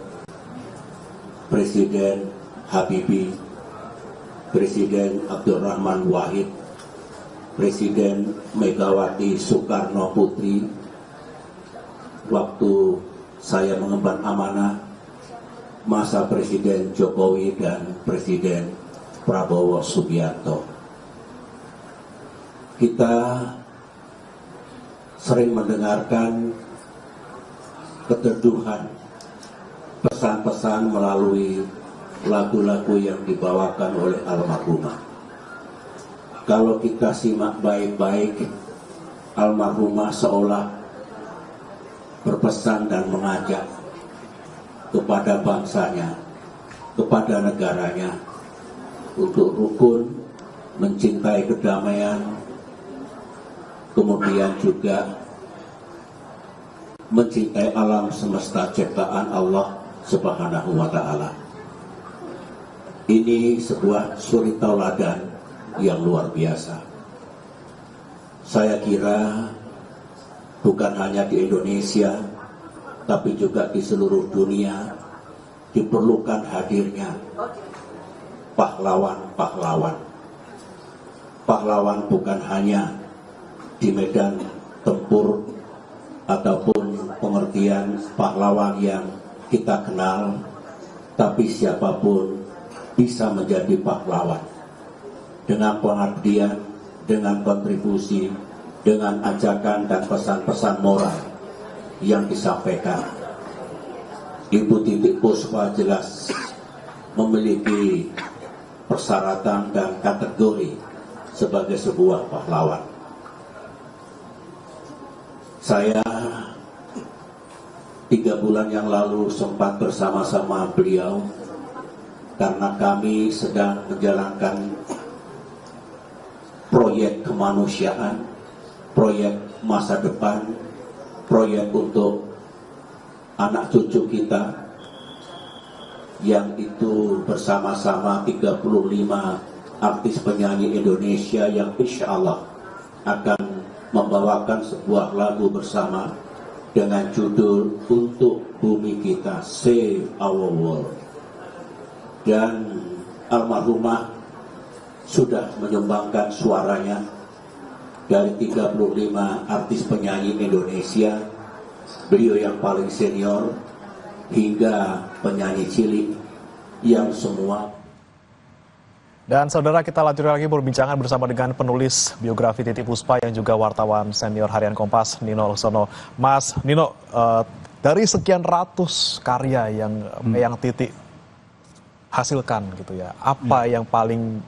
Presiden Habibie, Presiden Abdurrahman Wahid, Presiden Megawati Soekarno Putri, waktu saya mengemban amanah, masa Presiden Jokowi dan Presiden Prabowo Subianto. Kita sering mendengarkan keteduhan pesan-pesan melalui lagu-lagu yang dibawakan oleh almarhumah. Kalau kita simak baik-baik, almarhumah seolah berpesan dan mengajak kepada bangsanya, kepada negaranya, untuk rukun, mencintai kedamaian, kemudian juga mencintai alam semesta ciptaan Allah Subhanahu wa Ta'ala. Ini sebuah suri tauladan yang luar biasa. Saya kira bukan hanya di Indonesia, tapi juga di seluruh dunia diperlukan hadirnya pahlawan-pahlawan. Pahlawan bukan hanya di medan tempur ataupun pengertian pahlawan yang kita kenal, tapi siapapun bisa menjadi pahlawan dengan pengabdian, dengan kontribusi, dengan ajakan dan pesan-pesan moral yang disampaikan. Ibu Titi Puspa jelas memiliki persyaratan dan kategori sebagai sebuah pahlawan. Saya 3 bulan yang lalu sempat bersama-sama beliau karena kami sedang menjalankan proyek kemanusiaan, proyek masa depan, proyek untuk anak cucu kita, yang itu bersama-sama 35 artis penyanyi Indonesia yang insya Allah akan membawakan sebuah lagu bersama dengan judul Untuk Bumi Kita, Save Our World. Dan almarhumah sudah menyumbangkan suaranya dari 35 artis penyanyi Indonesia, beliau yang paling senior hingga penyanyi cilik yang semua. Dan saudara, kita lanjut lagi perbincangan bersama dengan penulis biografi Titi Puspa yang juga wartawan senior harian Kompas, Nino Laksono. Mas Nino, dari sekian ratus karya yang Titi hasilkan gitu ya, apa yang paling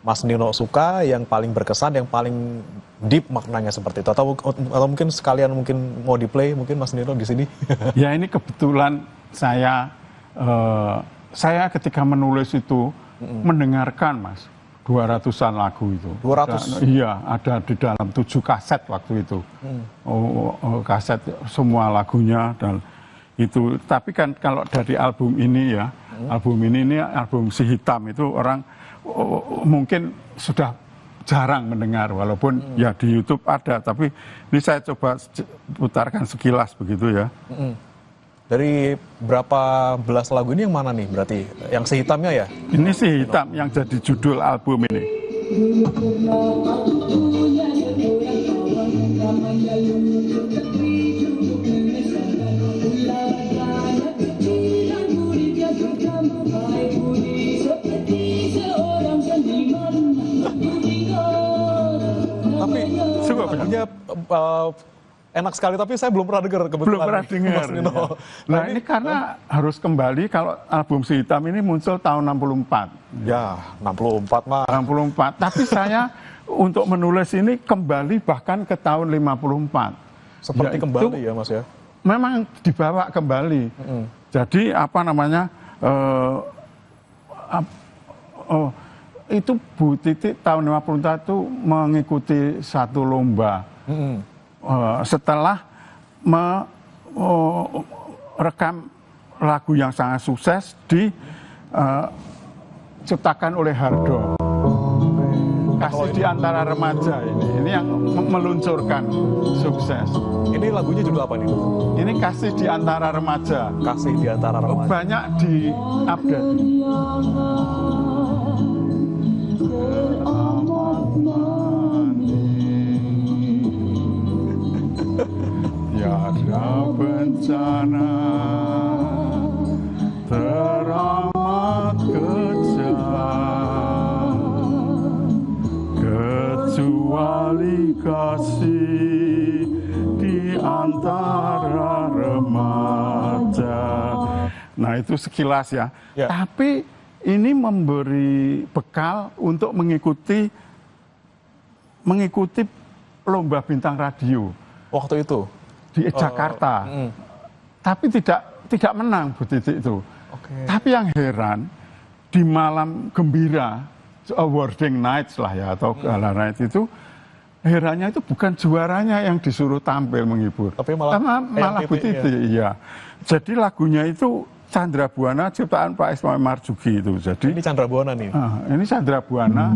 Mas Nino suka, yang paling berkesan, yang paling deep maknanya seperti itu? Atau mungkin sekalian mungkin mau di-play mungkin Mas Nino di sini? Ya, ini kebetulan saya ketika menulis itu mendengarkan, Mas, 200-an lagu itu. 200? Iya, ada di dalam 7 kaset waktu itu. Kaset semua lagunya dan itu. Tapi kan kalau dari album ini ya, album ini album Si Hitam itu orang mungkin sudah jarang mendengar, walaupun ya di YouTube ada, tapi ini saya coba putarkan sekilas begitu ya. Dari berapa belas lagu ini yang mana nih berarti? Yang Si Hitamnya ya? Ini Si Hitam yang jadi judul album ini. Tapi lagunya enak sekali, tapi saya belum pernah dengar kebetulan. Belum pernah dengar. Mas Nino. Ya. Nah, ini karena harus kembali, kalau album Si Hitam ini muncul tahun 64. Ya, 64 mah. 64. Tapi saya untuk menulis ini kembali bahkan ke tahun 54. Seperti kembali ya, Mas ya? Memang dibawa kembali. Jadi apa namanya, itu Bu Titi tahun 51 mengikuti satu lomba. Setelah merekam lagu yang sangat sukses diciptakan oleh Hardo. Kasih di Antara Remaja ini yang meluncurkan sukses. Ini lagunya judul apa nih? Ini Kasih di Antara Remaja. Kasih di Antara Remaja. Banyak di update. Tiada bencana teramat kejam kecuali kasih di antara remaja. Nah, itu sekilas ya. Tapi ini memberi bekal untuk mengikuti lomba bintang radio waktu itu di Jakarta. Tapi tidak menang Bu Titi itu. Tapi yang heran, di malam gembira, awarding nights lah ya, atau gala night itu, herannya itu bukan juaranya yang disuruh tampil menghibur, tapi malah Bu Titi. Iya. Jadi lagunya itu Chandra Buana ciptaan Pak Ismail Marzuki itu. Jadi ini Chandra Buana nih. Ini Chandra Buana.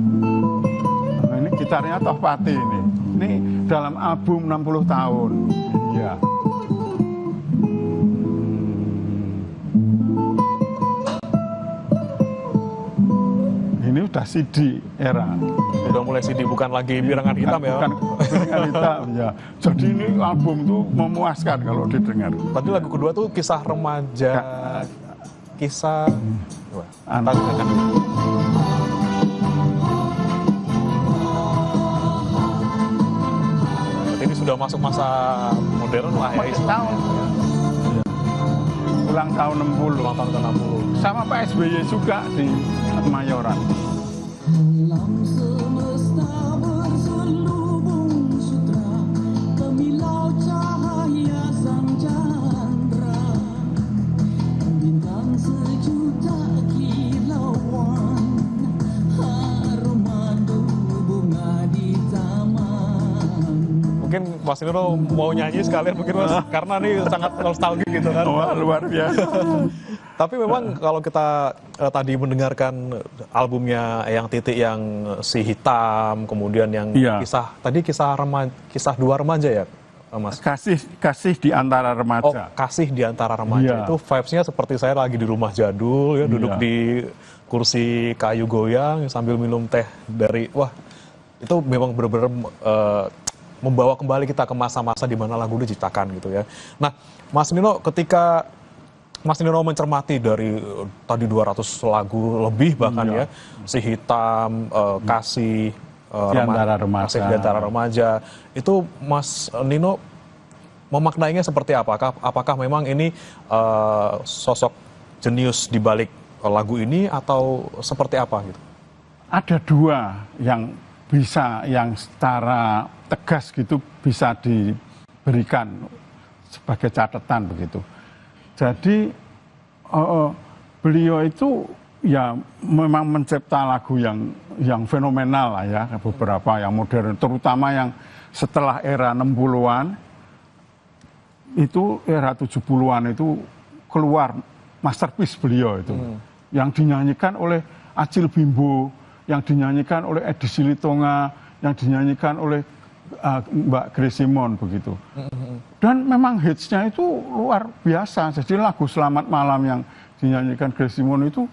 Ini gitarnya Tohpati ini. Ini dalam album 60 tahun. Iya. Ini udah CD era. Udah mulai CD, bukan lagi birangan hitam ya. Bukan birangan hitam ya. Jadi ini album tuh memuaskan kalau didengar. Tadi lagu kedua tuh kisah remaja, kisah Anak. ini sudah masuk masa modern lah ya. Ulang tahun 60. Ulang tahun ke-60. Sama Pak SBY juga di Kemayoran. Alam semesta berselubung sutra, kemilau cahaya sang chandra, bintang sejuta kilauan, harum madu bunga di taman. Mungkin Mas Nino mau nyanyi sekalian mungkin Mas, karena nih sangat nostalgia gitu kan. Wah, luar biasa. Tapi memang kalau kita tadi mendengarkan albumnya Eyang Titik yang Si Hitam, kemudian yang Iya. kisah dua remaja ya, Mas? Kasih di antara Oh, remaja. kasih di antara remaja. Iya. Itu vibes-nya seperti saya lagi di rumah jadul ya, duduk Iya. di kursi kayu goyang sambil minum teh dari, wah itu memang benar-benar membawa kembali kita ke masa-masa di mana lagu itu diciptakan gitu ya. Nah, Mas Nino, ketika Mas Nino mencermati dari tadi 200 lagu lebih bahkan ya, Si Hitam, Kasih Di antara remaja. Kasih di antara remaja, itu Mas Nino memaknainya seperti apa? Apakah memang ini sosok jenius di balik lagu ini atau seperti apa gitu? Ada dua yang bisa, yang secara tegas gitu bisa diberikan sebagai catatan begitu. Jadi beliau itu ya memang mencipta lagu yang fenomenal lah ya, beberapa yang modern, terutama yang setelah era 60-an, itu era 70-an itu keluar masterpiece beliau itu. Yang dinyanyikan oleh Acil Bimbo, yang dinyanyikan oleh Edi Silitonga, yang dinyanyikan oleh Mbak Grace Simon begitu. Dan memang hitsnya itu luar biasa. Jadi lagu Selamat Malam yang dinyanyikan Grace Simon itu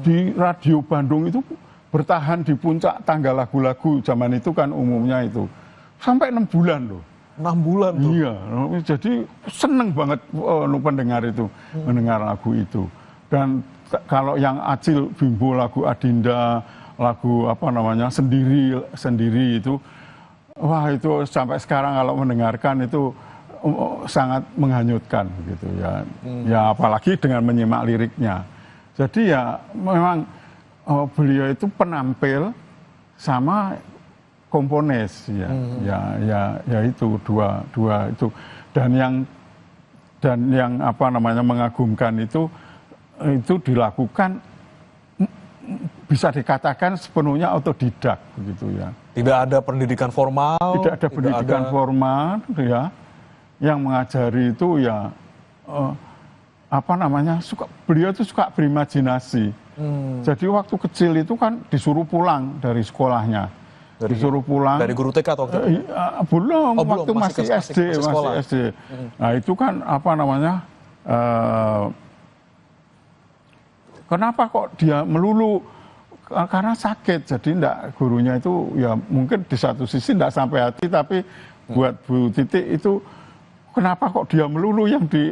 di radio Bandung itu bertahan di puncak tangga lagu-lagu zaman itu kan umumnya itu sampai 6 bulan loh. 6 bulan tuh. Iya, jadi seneng banget pendengar itu mendengar lagu itu. Dan kalau yang Acil Bimbo, lagu Adinda, lagu apa namanya sendiri itu, wah itu sampai sekarang kalau mendengarkan itu sangat menghanyutkan gitu ya. Ya apalagi dengan menyimak liriknya. Jadi ya memang beliau itu penampil sama komponis ya. Ya itu dua itu. Dan yang apa namanya mengagumkan itu dilakukan bisa dikatakan sepenuhnya otodidak begitu ya. Tidak ada pendidikan formal. Tidak ada pendidikan formal ya. Yang mengajari itu ya apa namanya? Beliau itu suka berimajinasi. Jadi waktu kecil itu kan disuruh pulang dari sekolahnya. Disuruh pulang. Dari guru TK atau belum, belum, waktu masih SD. Nah, itu kan apa namanya? Kenapa kok dia melulu? Karena sakit, jadi enggak, gurunya itu ya mungkin di satu sisi enggak sampai hati, tapi buat Bu Titik itu kenapa kok dia melulu yang di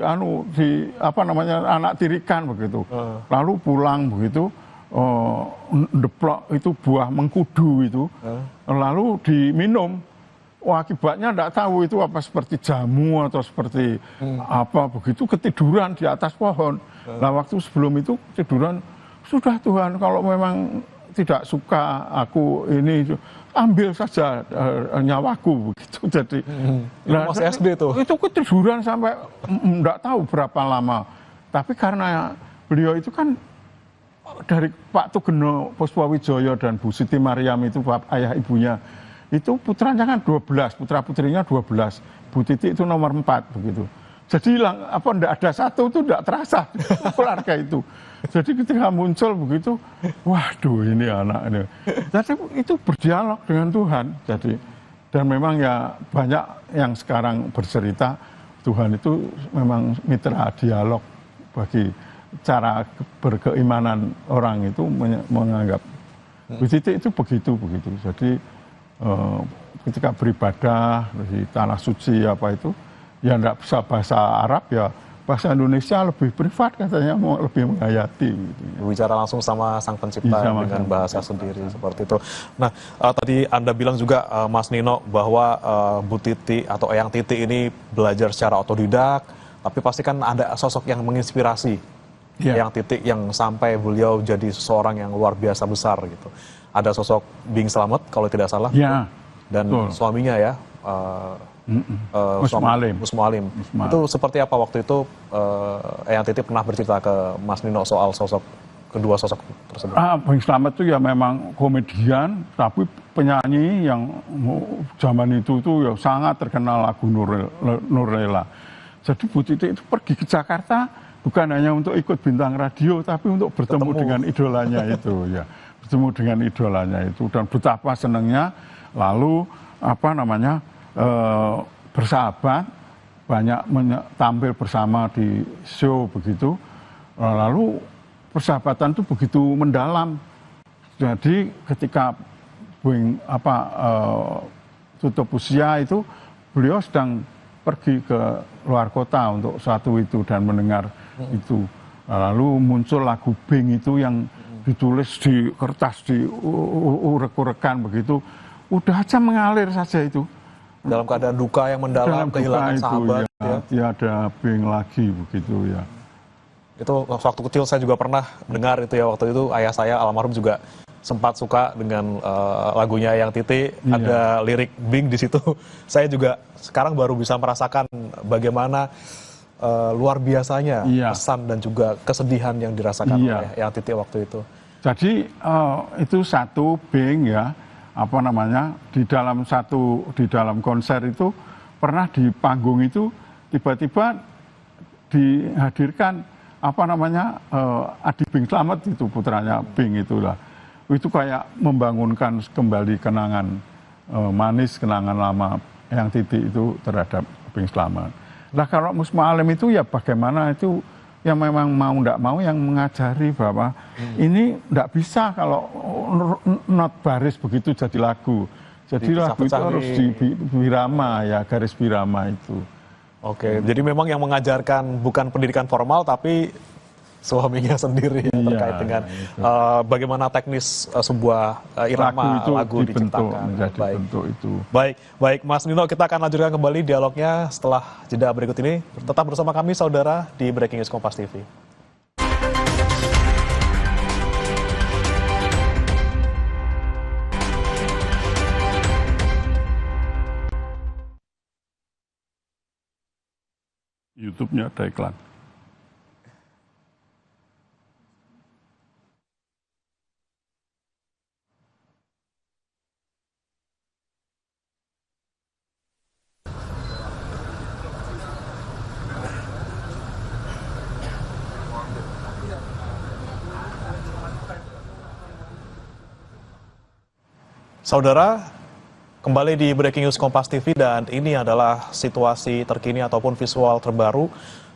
apa namanya anak tirikan begitu. Lalu pulang begitu deplok itu buah mengkudu itu, lalu diminum. Wah, akibatnya enggak tahu itu apa seperti jamu atau seperti apa begitu, ketiduran di atas pohon. Nah, waktu sebelum itu tiduran, sudah Tuhan kalau memang tidak suka aku ini, ambil saja nyawaku begitu. Jadi masih SD tuh. Itu ketiduran sampai enggak tahu berapa lama. Tapi karena beliau itu kan dari Pak Tugeno Puspawijoyo dan Bu Siti Mariam itu ayah ibunya, itu putranya kan 12, putra putrinya 12. Bu Titik itu nomor 4 begitu. Jadi apa enggak ada satu itu enggak terasa keluarga itu. Jadi ketika muncul begitu, waduh ini anak ini. Jadi itu berdialog dengan Tuhan. Jadi dan memang ya banyak yang sekarang bercerita Tuhan itu memang mitra dialog bagi cara berkeimanan orang itu menganggap Bu Titi itu begitu. Jadi ketika beribadah di tanah suci apa itu, ya nggak bisa bahasa Arab, ya bahasa Indonesia lebih privat katanya, mau lebih menghayati. Gitu. Berbicara langsung sama Sang Pencipta dengan bahasa sendiri seperti itu. Nah, tadi Anda bilang juga Mas Nino bahwa Bu Titi atau Eyang Titi ini belajar secara otodidak, tapi pasti kan ada sosok yang menginspirasi. Eyang Titi yang sampai beliau jadi seseorang yang luar biasa besar gitu. Ada sosok Bing Slamet kalau tidak salah. Dan suaminya ya. Mus Mualim. Itu seperti apa waktu itu Eyang Titi pernah bercerita ke Mas Nino soal kedua sosok tersebut? Bing Slamet itu ya memang komedian, tapi penyanyi yang zaman itu tuh ya sangat terkenal lagu Nurlela. Jadi Bu Titi itu pergi ke Jakarta bukan hanya untuk ikut bintang radio, tapi untuk bertemu dengan idolanya itu ya, bertemu dengan idolanya itu, dan betapa senangnya. Lalu bersahabat, banyak tampil bersama di show begitu. Lalu persahabatan itu begitu mendalam. Jadi ketika tutup usia itu, beliau sedang pergi ke luar kota untuk suatu itu dan mendengar itu. Lalu muncul lagu Bing itu yang ditulis di kertas, di urek-urekan begitu. Udah aja mengalir saja itu. Dalam keadaan duka yang mendalam, kehilangan sahabat. Tiada Bing lagi begitu ya. Itu waktu kecil saya juga pernah dengar itu ya, waktu itu ayah saya almarhum juga sempat suka dengan lagunya Eyang Titi, ada lirik Bing di situ. Saya juga sekarang baru bisa merasakan bagaimana luar biasanya pesan dan juga kesedihan yang dirasakan oleh Eyang Titi waktu itu. Jadi itu satu Bing ya, di dalam konser itu pernah di panggung itu tiba-tiba dihadirkan Adi Bing Slamet itu, putranya Bing itulah. Itu kayak membangunkan kembali kenangan manis, kenangan lama Eyang Titi itu terhadap Bing Slamet. Nah kalau Mus Mualim itu ya bagaimana itu, yang memang mau tidak mau yang mengajari bahwa ini tidak bisa kalau not baris begitu jadi lagu. Jadi lagu itu harus di birama ya, garis birama itu. Oke, jadi memang yang mengajarkan bukan pendidikan formal tapi suaminya sendiri terkait dengan bagaimana teknis sebuah irama lagu diciptakan. Baik, Mas Nino, kita akan lanjutkan kembali dialognya setelah jeda berikut ini. Tetap bersama kami, saudara, di Breaking News Kompas TV. YouTube-nya ada iklan. Saudara, kembali di Breaking News Kompas TV dan ini adalah situasi terkini ataupun visual terbaru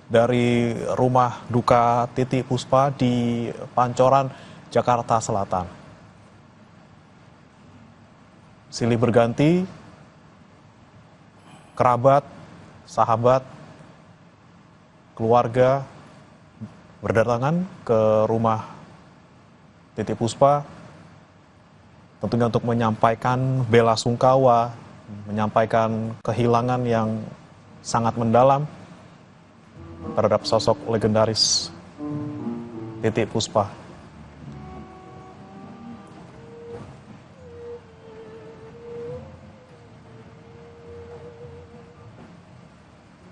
dari rumah duka Titi Puspa di Pancoran, Jakarta Selatan. Silih berganti, kerabat, sahabat, keluarga berdatangan ke rumah Titi Puspa tentunya untuk menyampaikan bela sungkawa, menyampaikan kehilangan yang sangat mendalam terhadap sosok legendaris Titi Puspa.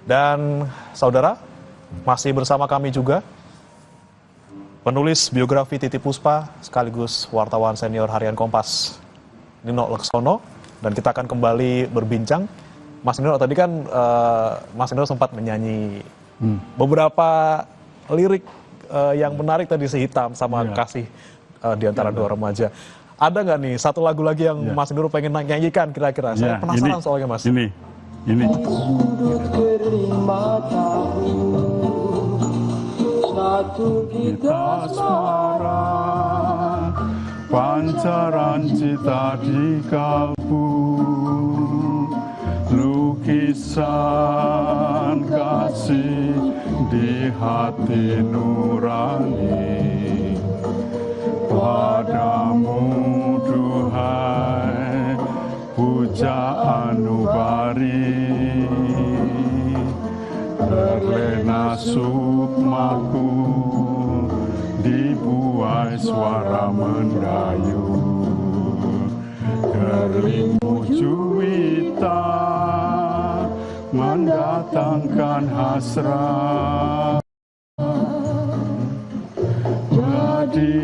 Dan saudara, masih bersama kami juga penulis biografi Titi Puspa sekaligus wartawan senior harian Kompas, Nino Leksono, dan kita akan kembali berbincang. Mas Nino, tadi kan Mas Nino sempat menyanyi beberapa lirik yang menarik tadi, Sehitam sama Kasih di antara dua remaja. Ada nggak nih satu lagu lagi yang Mas Nino pengen nyanyikan kira-kira? Saya penasaran soalnya, Mas. Ini. Satu kita suara pancaran cita di kalbu, lukisan kasih di hati nurani. Padamu duhai pujaan nubari, terlena sukmaku dibuai suara mendayu. Gerlimu juwita mendatangkan hasrat, jadi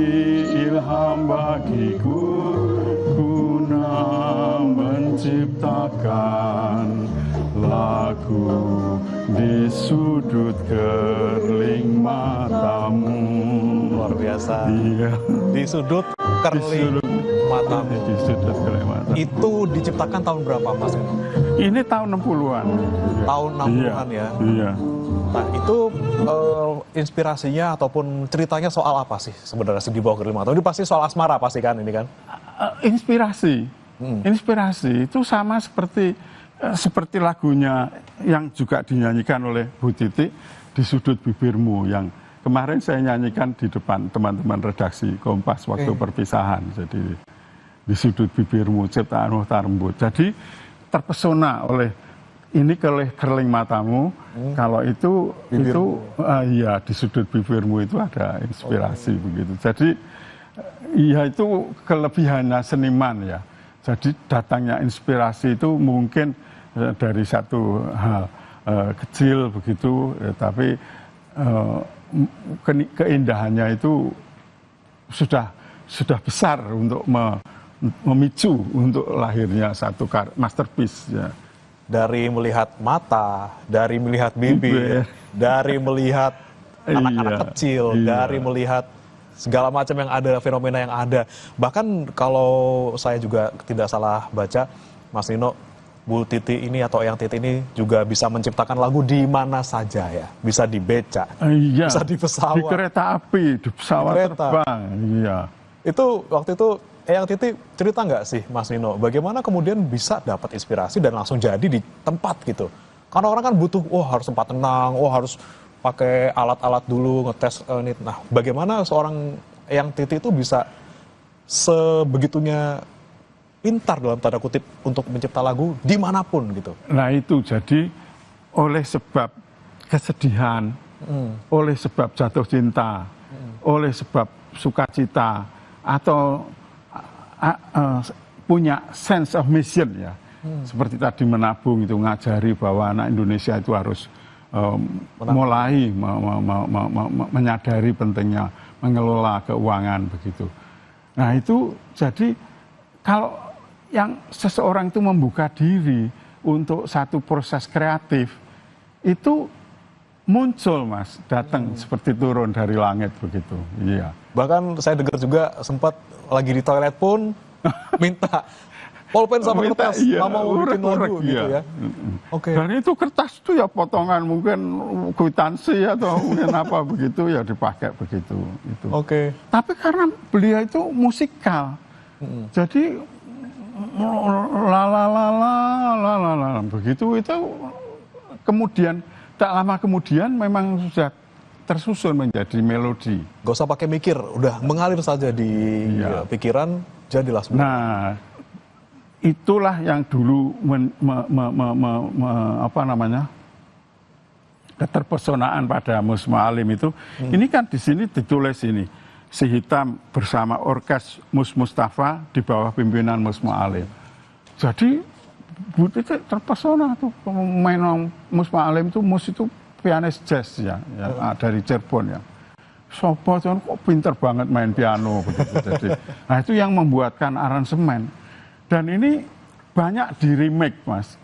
ilham bagiku guna menciptakan lagu di sudut kerling matamu. Luar biasa. Iya. Di sudut kerling matamu. Di sudut kerling matamu. Itu diciptakan tahun berapa, Mas? Ini tahun 60-an. Tahun 60-an ya? Iya. Nah, itu inspirasinya ataupun ceritanya soal apa sih sebenarnya di bawah kerling matamu? Ini pasti soal asmara pasti kan ini kan? Inspirasi. Inspirasi itu sama seperti lagunya yang juga dinyanyikan oleh Bu Titi, Di Sudut Bibirmu, yang kemarin saya nyanyikan di depan teman-teman redaksi Kompas waktu perpisahan. Jadi Di Sudut Bibirmu ciptaan Muhtar Embut. Jadi terpesona oleh ini kerling matamu. Kalau itu ya di sudut bibirmu itu ada inspirasi begitu. Jadi ya itu kelebihannya seniman ya. Jadi datangnya inspirasi itu mungkin dari satu hal kecil begitu, tapi keindahannya itu sudah besar untuk memicu untuk lahirnya satu masterpiece ya. Dari melihat mata, dari melihat bibir, dari melihat anak-anak kecil, dari melihat segala macam yang ada, fenomena yang ada. Bahkan kalau saya juga tidak salah baca, Mas Nino, Bu Titi ini atau Eyang Titi ini juga bisa menciptakan lagu di mana saja ya. Bisa di beca, bisa di pesawat. Di kereta api, di pesawat terbang. Iya. Itu waktu itu Eyang Titi cerita nggak sih Mas Nino, bagaimana kemudian bisa dapat inspirasi dan langsung jadi di tempat gitu? Karena orang kan butuh, harus tempat tenang, harus pakai alat-alat dulu, ngetes ini. Nah, bagaimana seorang Eyang Titi itu bisa sebegitunya pintar dalam tanda kutip untuk mencipta lagu dimanapun gitu? Nah itu jadi oleh sebab kesedihan, oleh sebab jatuh cinta, oleh sebab sukacita, atau punya sense of mission ya, seperti tadi menabung itu ngajari bahwa anak Indonesia itu harus mulai menyadari pentingnya mengelola keuangan begitu. Nah itu jadi kalau yang seseorang itu membuka diri untuk satu proses kreatif itu muncul Mas, datang seperti turun dari langit begitu. Iya. Bahkan saya dengar juga sempat lagi di toilet pun minta pulpen sama kertas, mau bikin lagu gitu ya. Oke. Dan itu kertas itu ya potongan mungkin kwitansi atau mungkin apa begitu ya dipakai begitu. Itu. Oke. Tapi karena beliau itu musikal, jadi la begitu itu kemudian tak lama kemudian memang sudah tersusun menjadi melodi. Gak usah pakai mikir, udah mengalir saja di pikiran, jadilah sebenarnya. Nah, itulah yang dulu keterpesonaan pada Mus Mualim itu. Ini kan di sini ditulis ini, Si Hitam bersama orkes Mus Mustafa di bawah pimpinan Mus Mualim. Jadi Bu Titi terpesona tuh main Mus Mualim itu, Mus itu pianis jazz ya, dari Cirebon ya. Sopo kok pinter banget main piano begitu. Jadi, nah itu yang membuatkan aransemen. Dan ini banyak di remake Mas,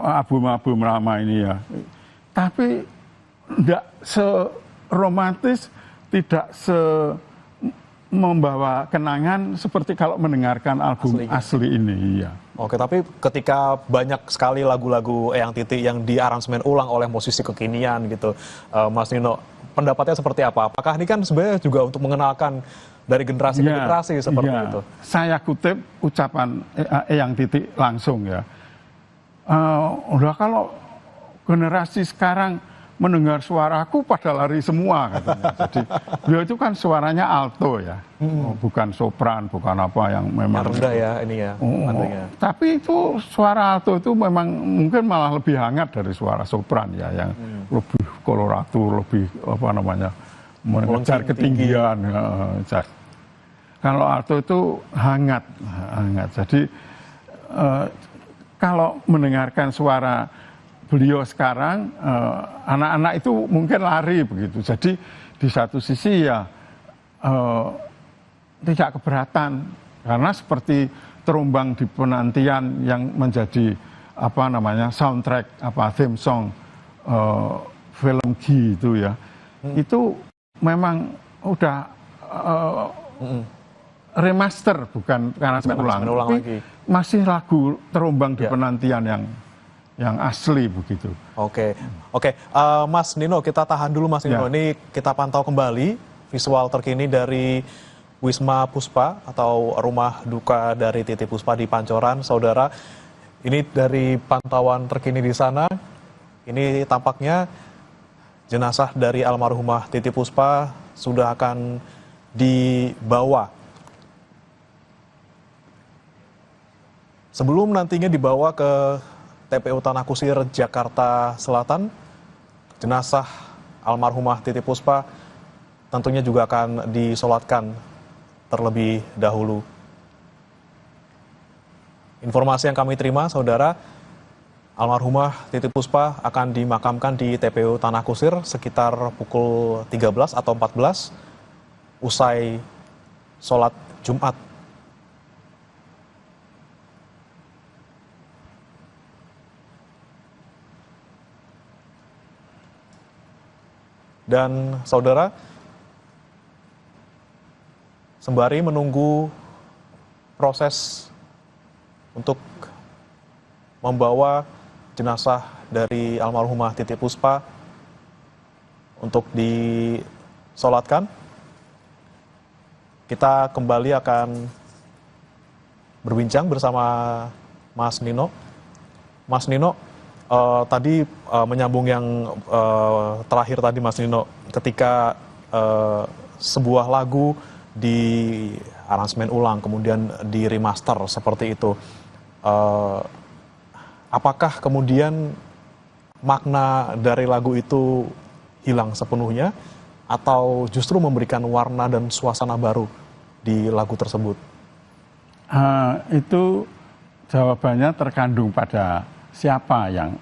album-album lama ini ya. Tapi tidak seromantis, tidak membawa kenangan seperti kalau mendengarkan album asli ini. Iya. Oke, tapi ketika banyak sekali lagu-lagu Eyang Titi yang diaransemen ulang oleh musisi kekinian gitu, Mas Nino, pendapatnya seperti apa? Apakah ini kan sebenarnya juga untuk mengenalkan dari generasi ke generasi seperti itu? Saya kutip ucapan Eyang Titi langsung ya. Udah kalau generasi sekarang mendengar suaraku pada lari semua katanya. Jadi beliau itu kan suaranya alto ya, bukan sopran, bukan apa yang memang rendah ya ini ya. Tapi itu suara alto itu memang mungkin malah lebih hangat dari suara sopran ya, yang lebih koloratur, lebih apa namanya mengejar ketinggian. Kalau alto itu hangat. Jadi kalau mendengarkan suara beliau sekarang, anak-anak itu mungkin lari begitu. Jadi di satu sisi ya tidak keberatan, karena seperti terombang di penantian yang menjadi apa namanya soundtrack, theme song film G itu ya, itu memang udah remaster, bukan karena ulang tapi lagi. Masih lagu terombang di penantian yang asli begitu. Oke. Mas Nino, kita tahan dulu Mas Nino. Ini kita pantau kembali visual terkini dari Wisma Puspa atau rumah duka dari Titi Puspa di Pancoran, saudara. Ini dari pantauan terkini di sana. Ini tampaknya jenazah dari almarhumah Titi Puspa sudah akan dibawa. Sebelum nantinya dibawa ke TPU Tanah Kusir, Jakarta Selatan, jenazah almarhumah Titi Puspa tentunya juga akan disolatkan terlebih dahulu. Informasi yang kami terima, saudara, almarhumah Titi Puspa akan dimakamkan di TPU Tanah Kusir sekitar pukul 13 atau 14 usai sholat Jumat. Dan saudara, sembari menunggu proses untuk membawa jenazah dari almarhumah Titi Puspa untuk disolatkan, kita kembali akan berbincang bersama Mas Nino. Mas Nino, tadi menyambung yang terakhir tadi Mas Nino, ketika sebuah lagu di aransemen ulang kemudian di remaster seperti itu, apakah kemudian makna dari lagu itu hilang sepenuhnya atau justru memberikan warna dan suasana baru di lagu tersebut? Itu jawabannya terkandung pada siapa yang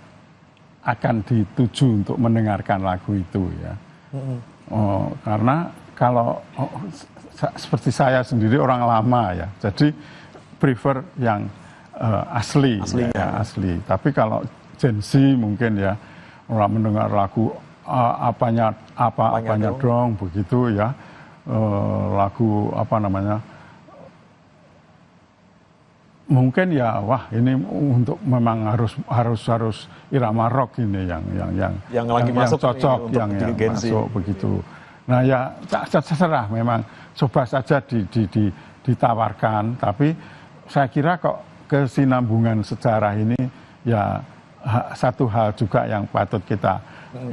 akan dituju untuk mendengarkan lagu itu ya. Karena kalau seperti saya sendiri orang lama ya, jadi prefer yang asli. Tapi kalau Gen Z mungkin ya, orang mendengar lagu apanya dong begitu ya, lagu apa namanya, mungkin ya wah ini untuk memang harus irama rock ini yang masuk cocok, yang masuk begitu. Nah ya terserah, memang coba saja ditawarkan, tapi saya kira kok kesinambungan sejarah ini ya satu hal juga yang patut kita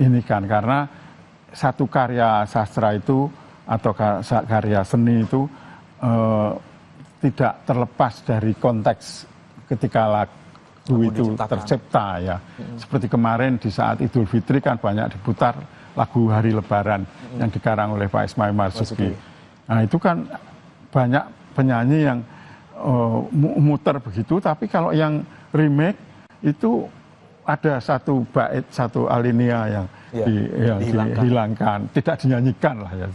ini kan, karena satu karya sastra itu atau karya seni itu tidak terlepas dari konteks ketika lagu itu tercipta ya. Seperti kemarin di saat Idul Fitri kan banyak diputar lagu Hari Lebaran yang dikarang oleh Pak Ismail Marzuki. Nah itu kan banyak penyanyi yang muter begitu, tapi kalau yang remake itu ada satu bait, satu alinea yang dihilangkan, tidak dinyanyikan lah ya.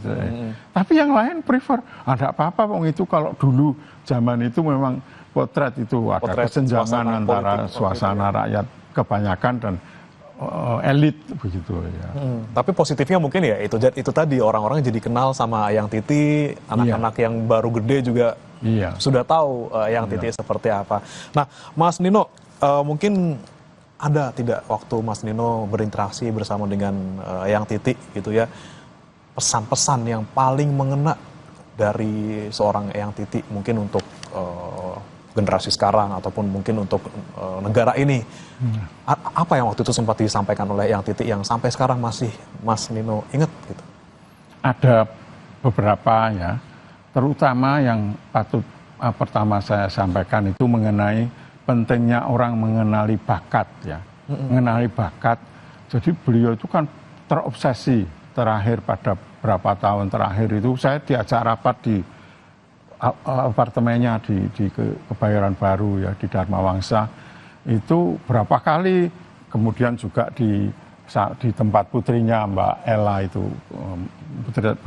Tapi yang lain prefer, ada apa-apa wong itu, kalau dulu zaman itu memang potret itu ada kesenjangan antara suasana rakyat kebanyakan dan elit begitu ya. Tapi positifnya mungkin ya itu tadi orang-orang jadi kenal sama Eyang Titi, anak-anak yang baru gede juga sudah tahu Eyang Titi seperti apa. Nah, Mas Nino, mungkin ada tidak waktu Mas Nino berinteraksi bersama dengan Eyang Titi gitu ya, pesan-pesan yang paling mengena dari seorang Eyang Titi mungkin untuk generasi sekarang ataupun mungkin untuk negara ini. Apa yang waktu itu sempat disampaikan oleh Eyang Titi yang sampai sekarang masih Mas Nino ingat gitu? Ada beberapa ya, terutama yang patut pertama saya sampaikan itu mengenai pentingnya orang mengenali bakat ya. Mengenali bakat. Jadi beliau itu kan terobsesi terakhir pada berapa tahun terakhir itu saya diajak rapat di apartemennya di Kebayoran Baru ya, di Dharma Wangsa itu berapa kali, kemudian juga di tempat putrinya Mbak Ella itu,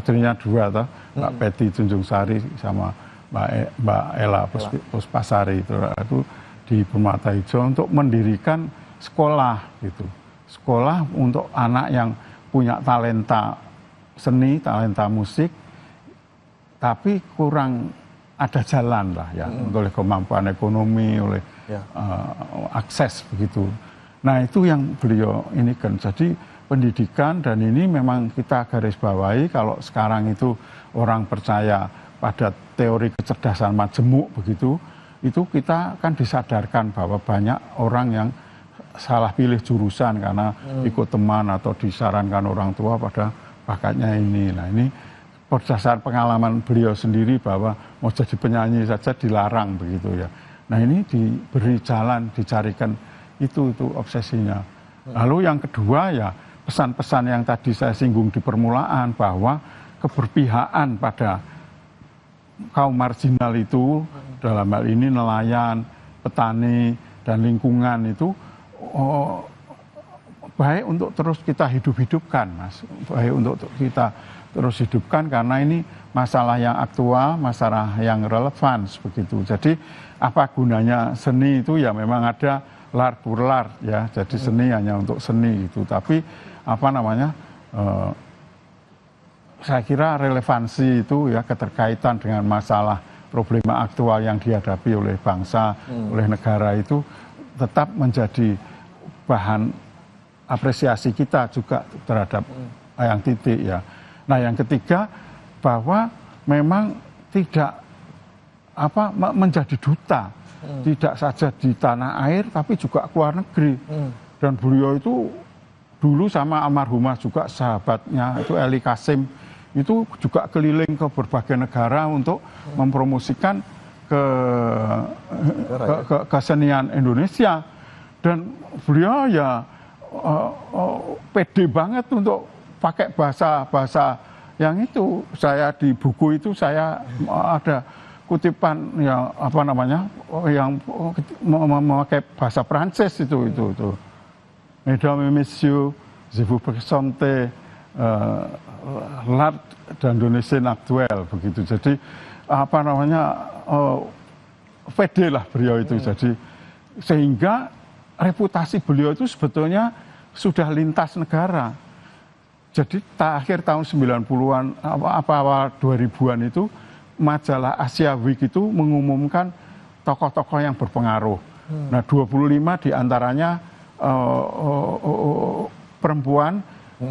putrinya dua toh, Mbak Peti Tunjung Sari sama Mbak Ella Puspasari itu di Permata Hijau untuk mendirikan sekolah gitu, sekolah untuk anak yang punya talenta seni, talenta musik, tapi kurang ada jalan lah ya, oleh kemampuan ekonomi, oleh akses begitu. Nah itu yang beliau ini kan, jadi pendidikan dan ini memang kita garis bawahi kalau sekarang itu orang percaya pada teori kecerdasan majemuk begitu, itu kita kan disadarkan bahwa banyak orang yang salah pilih jurusan karena ikut teman atau disarankan orang tua pada bakatnya ini. Nah ini berdasar pengalaman beliau sendiri bahwa mau jadi penyanyi saja dilarang begitu ya. Nah ini diberi jalan, dicarikan itu obsesinya. Lalu yang kedua ya pesan-pesan yang tadi saya singgung di permulaan bahwa keberpihakan pada kaum marginal itu dalam hal ini nelayan, petani dan lingkungan itu baik untuk terus kita hidup-hidupkan, Mas. Baik untuk kita terus hidupkan karena ini masalah yang aktual, masalah yang relevan begitu. Jadi apa gunanya seni itu ya memang ada l'art pour l'art ya. Jadi seni hanya untuk seni itu. Tapi apa namanya? Saya kira relevansi itu ya keterkaitan dengan masalah problema aktual yang dihadapi oleh bangsa, oleh negara itu tetap menjadi bahan apresiasi kita juga terhadap Eyang Titi ya. Nah yang ketiga bahwa memang tidak menjadi duta, tidak saja di tanah air tapi juga ke luar negeri. Dan beliau itu dulu sama almarhumah juga sahabatnya itu Eli Kasim itu juga keliling ke berbagai negara untuk mempromosikan kesenian Indonesia. Dan beliau ya pede banget untuk pakai bahasa yang itu. Saya di buku itu saya ada kutipan yang apa namanya yang memakai bahasa Prancis itu. Mesdames et messieurs, je vous présente l'art d'Indonésie actuel begitu. Jadi apa namanya pede lah beliau itu. Jadi sehingga reputasi beliau itu sebetulnya sudah lintas negara. Jadi akhir tahun 90-an, awal 2000-an itu, majalah Asia Week itu mengumumkan tokoh-tokoh yang berpengaruh. Nah 25 diantaranya perempuan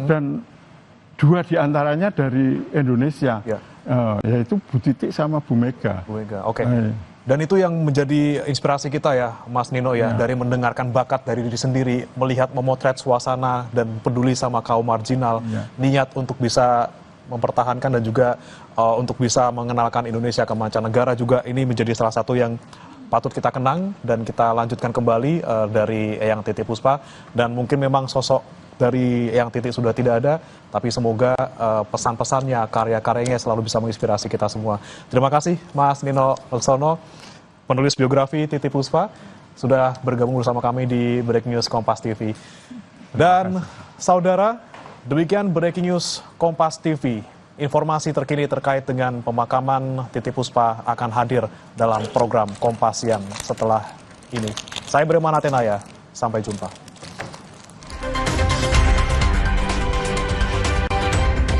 dan 2 diantaranya dari Indonesia, yaitu Bu Titik sama Bu Mega. Oke. Dan itu yang menjadi inspirasi kita ya, Mas Nino ya, dari mendengarkan bakat dari diri sendiri, melihat memotret suasana dan peduli sama kaum marginal, niat untuk bisa mempertahankan dan juga untuk bisa mengenalkan Indonesia ke mancanegara juga ini menjadi salah satu yang patut kita kenang dan kita lanjutkan kembali dari Eyang Titi Puspa. Dan mungkin memang sosok dari Eyang Titi sudah tidak ada, tapi semoga pesan-pesannya, karya-karyanya selalu bisa menginspirasi kita semua. Terima kasih Mas Nino Laksono, penulis biografi Titi Puspa, sudah bergabung bersama kami di Breaking News Kompas TV. Dan saudara, demikian Breaking News Kompas TV. Informasi terkini terkait dengan pemakaman Titi Puspa akan hadir dalam program Kompas yang setelah ini. Saya Bremana Tenaya, sampai jumpa.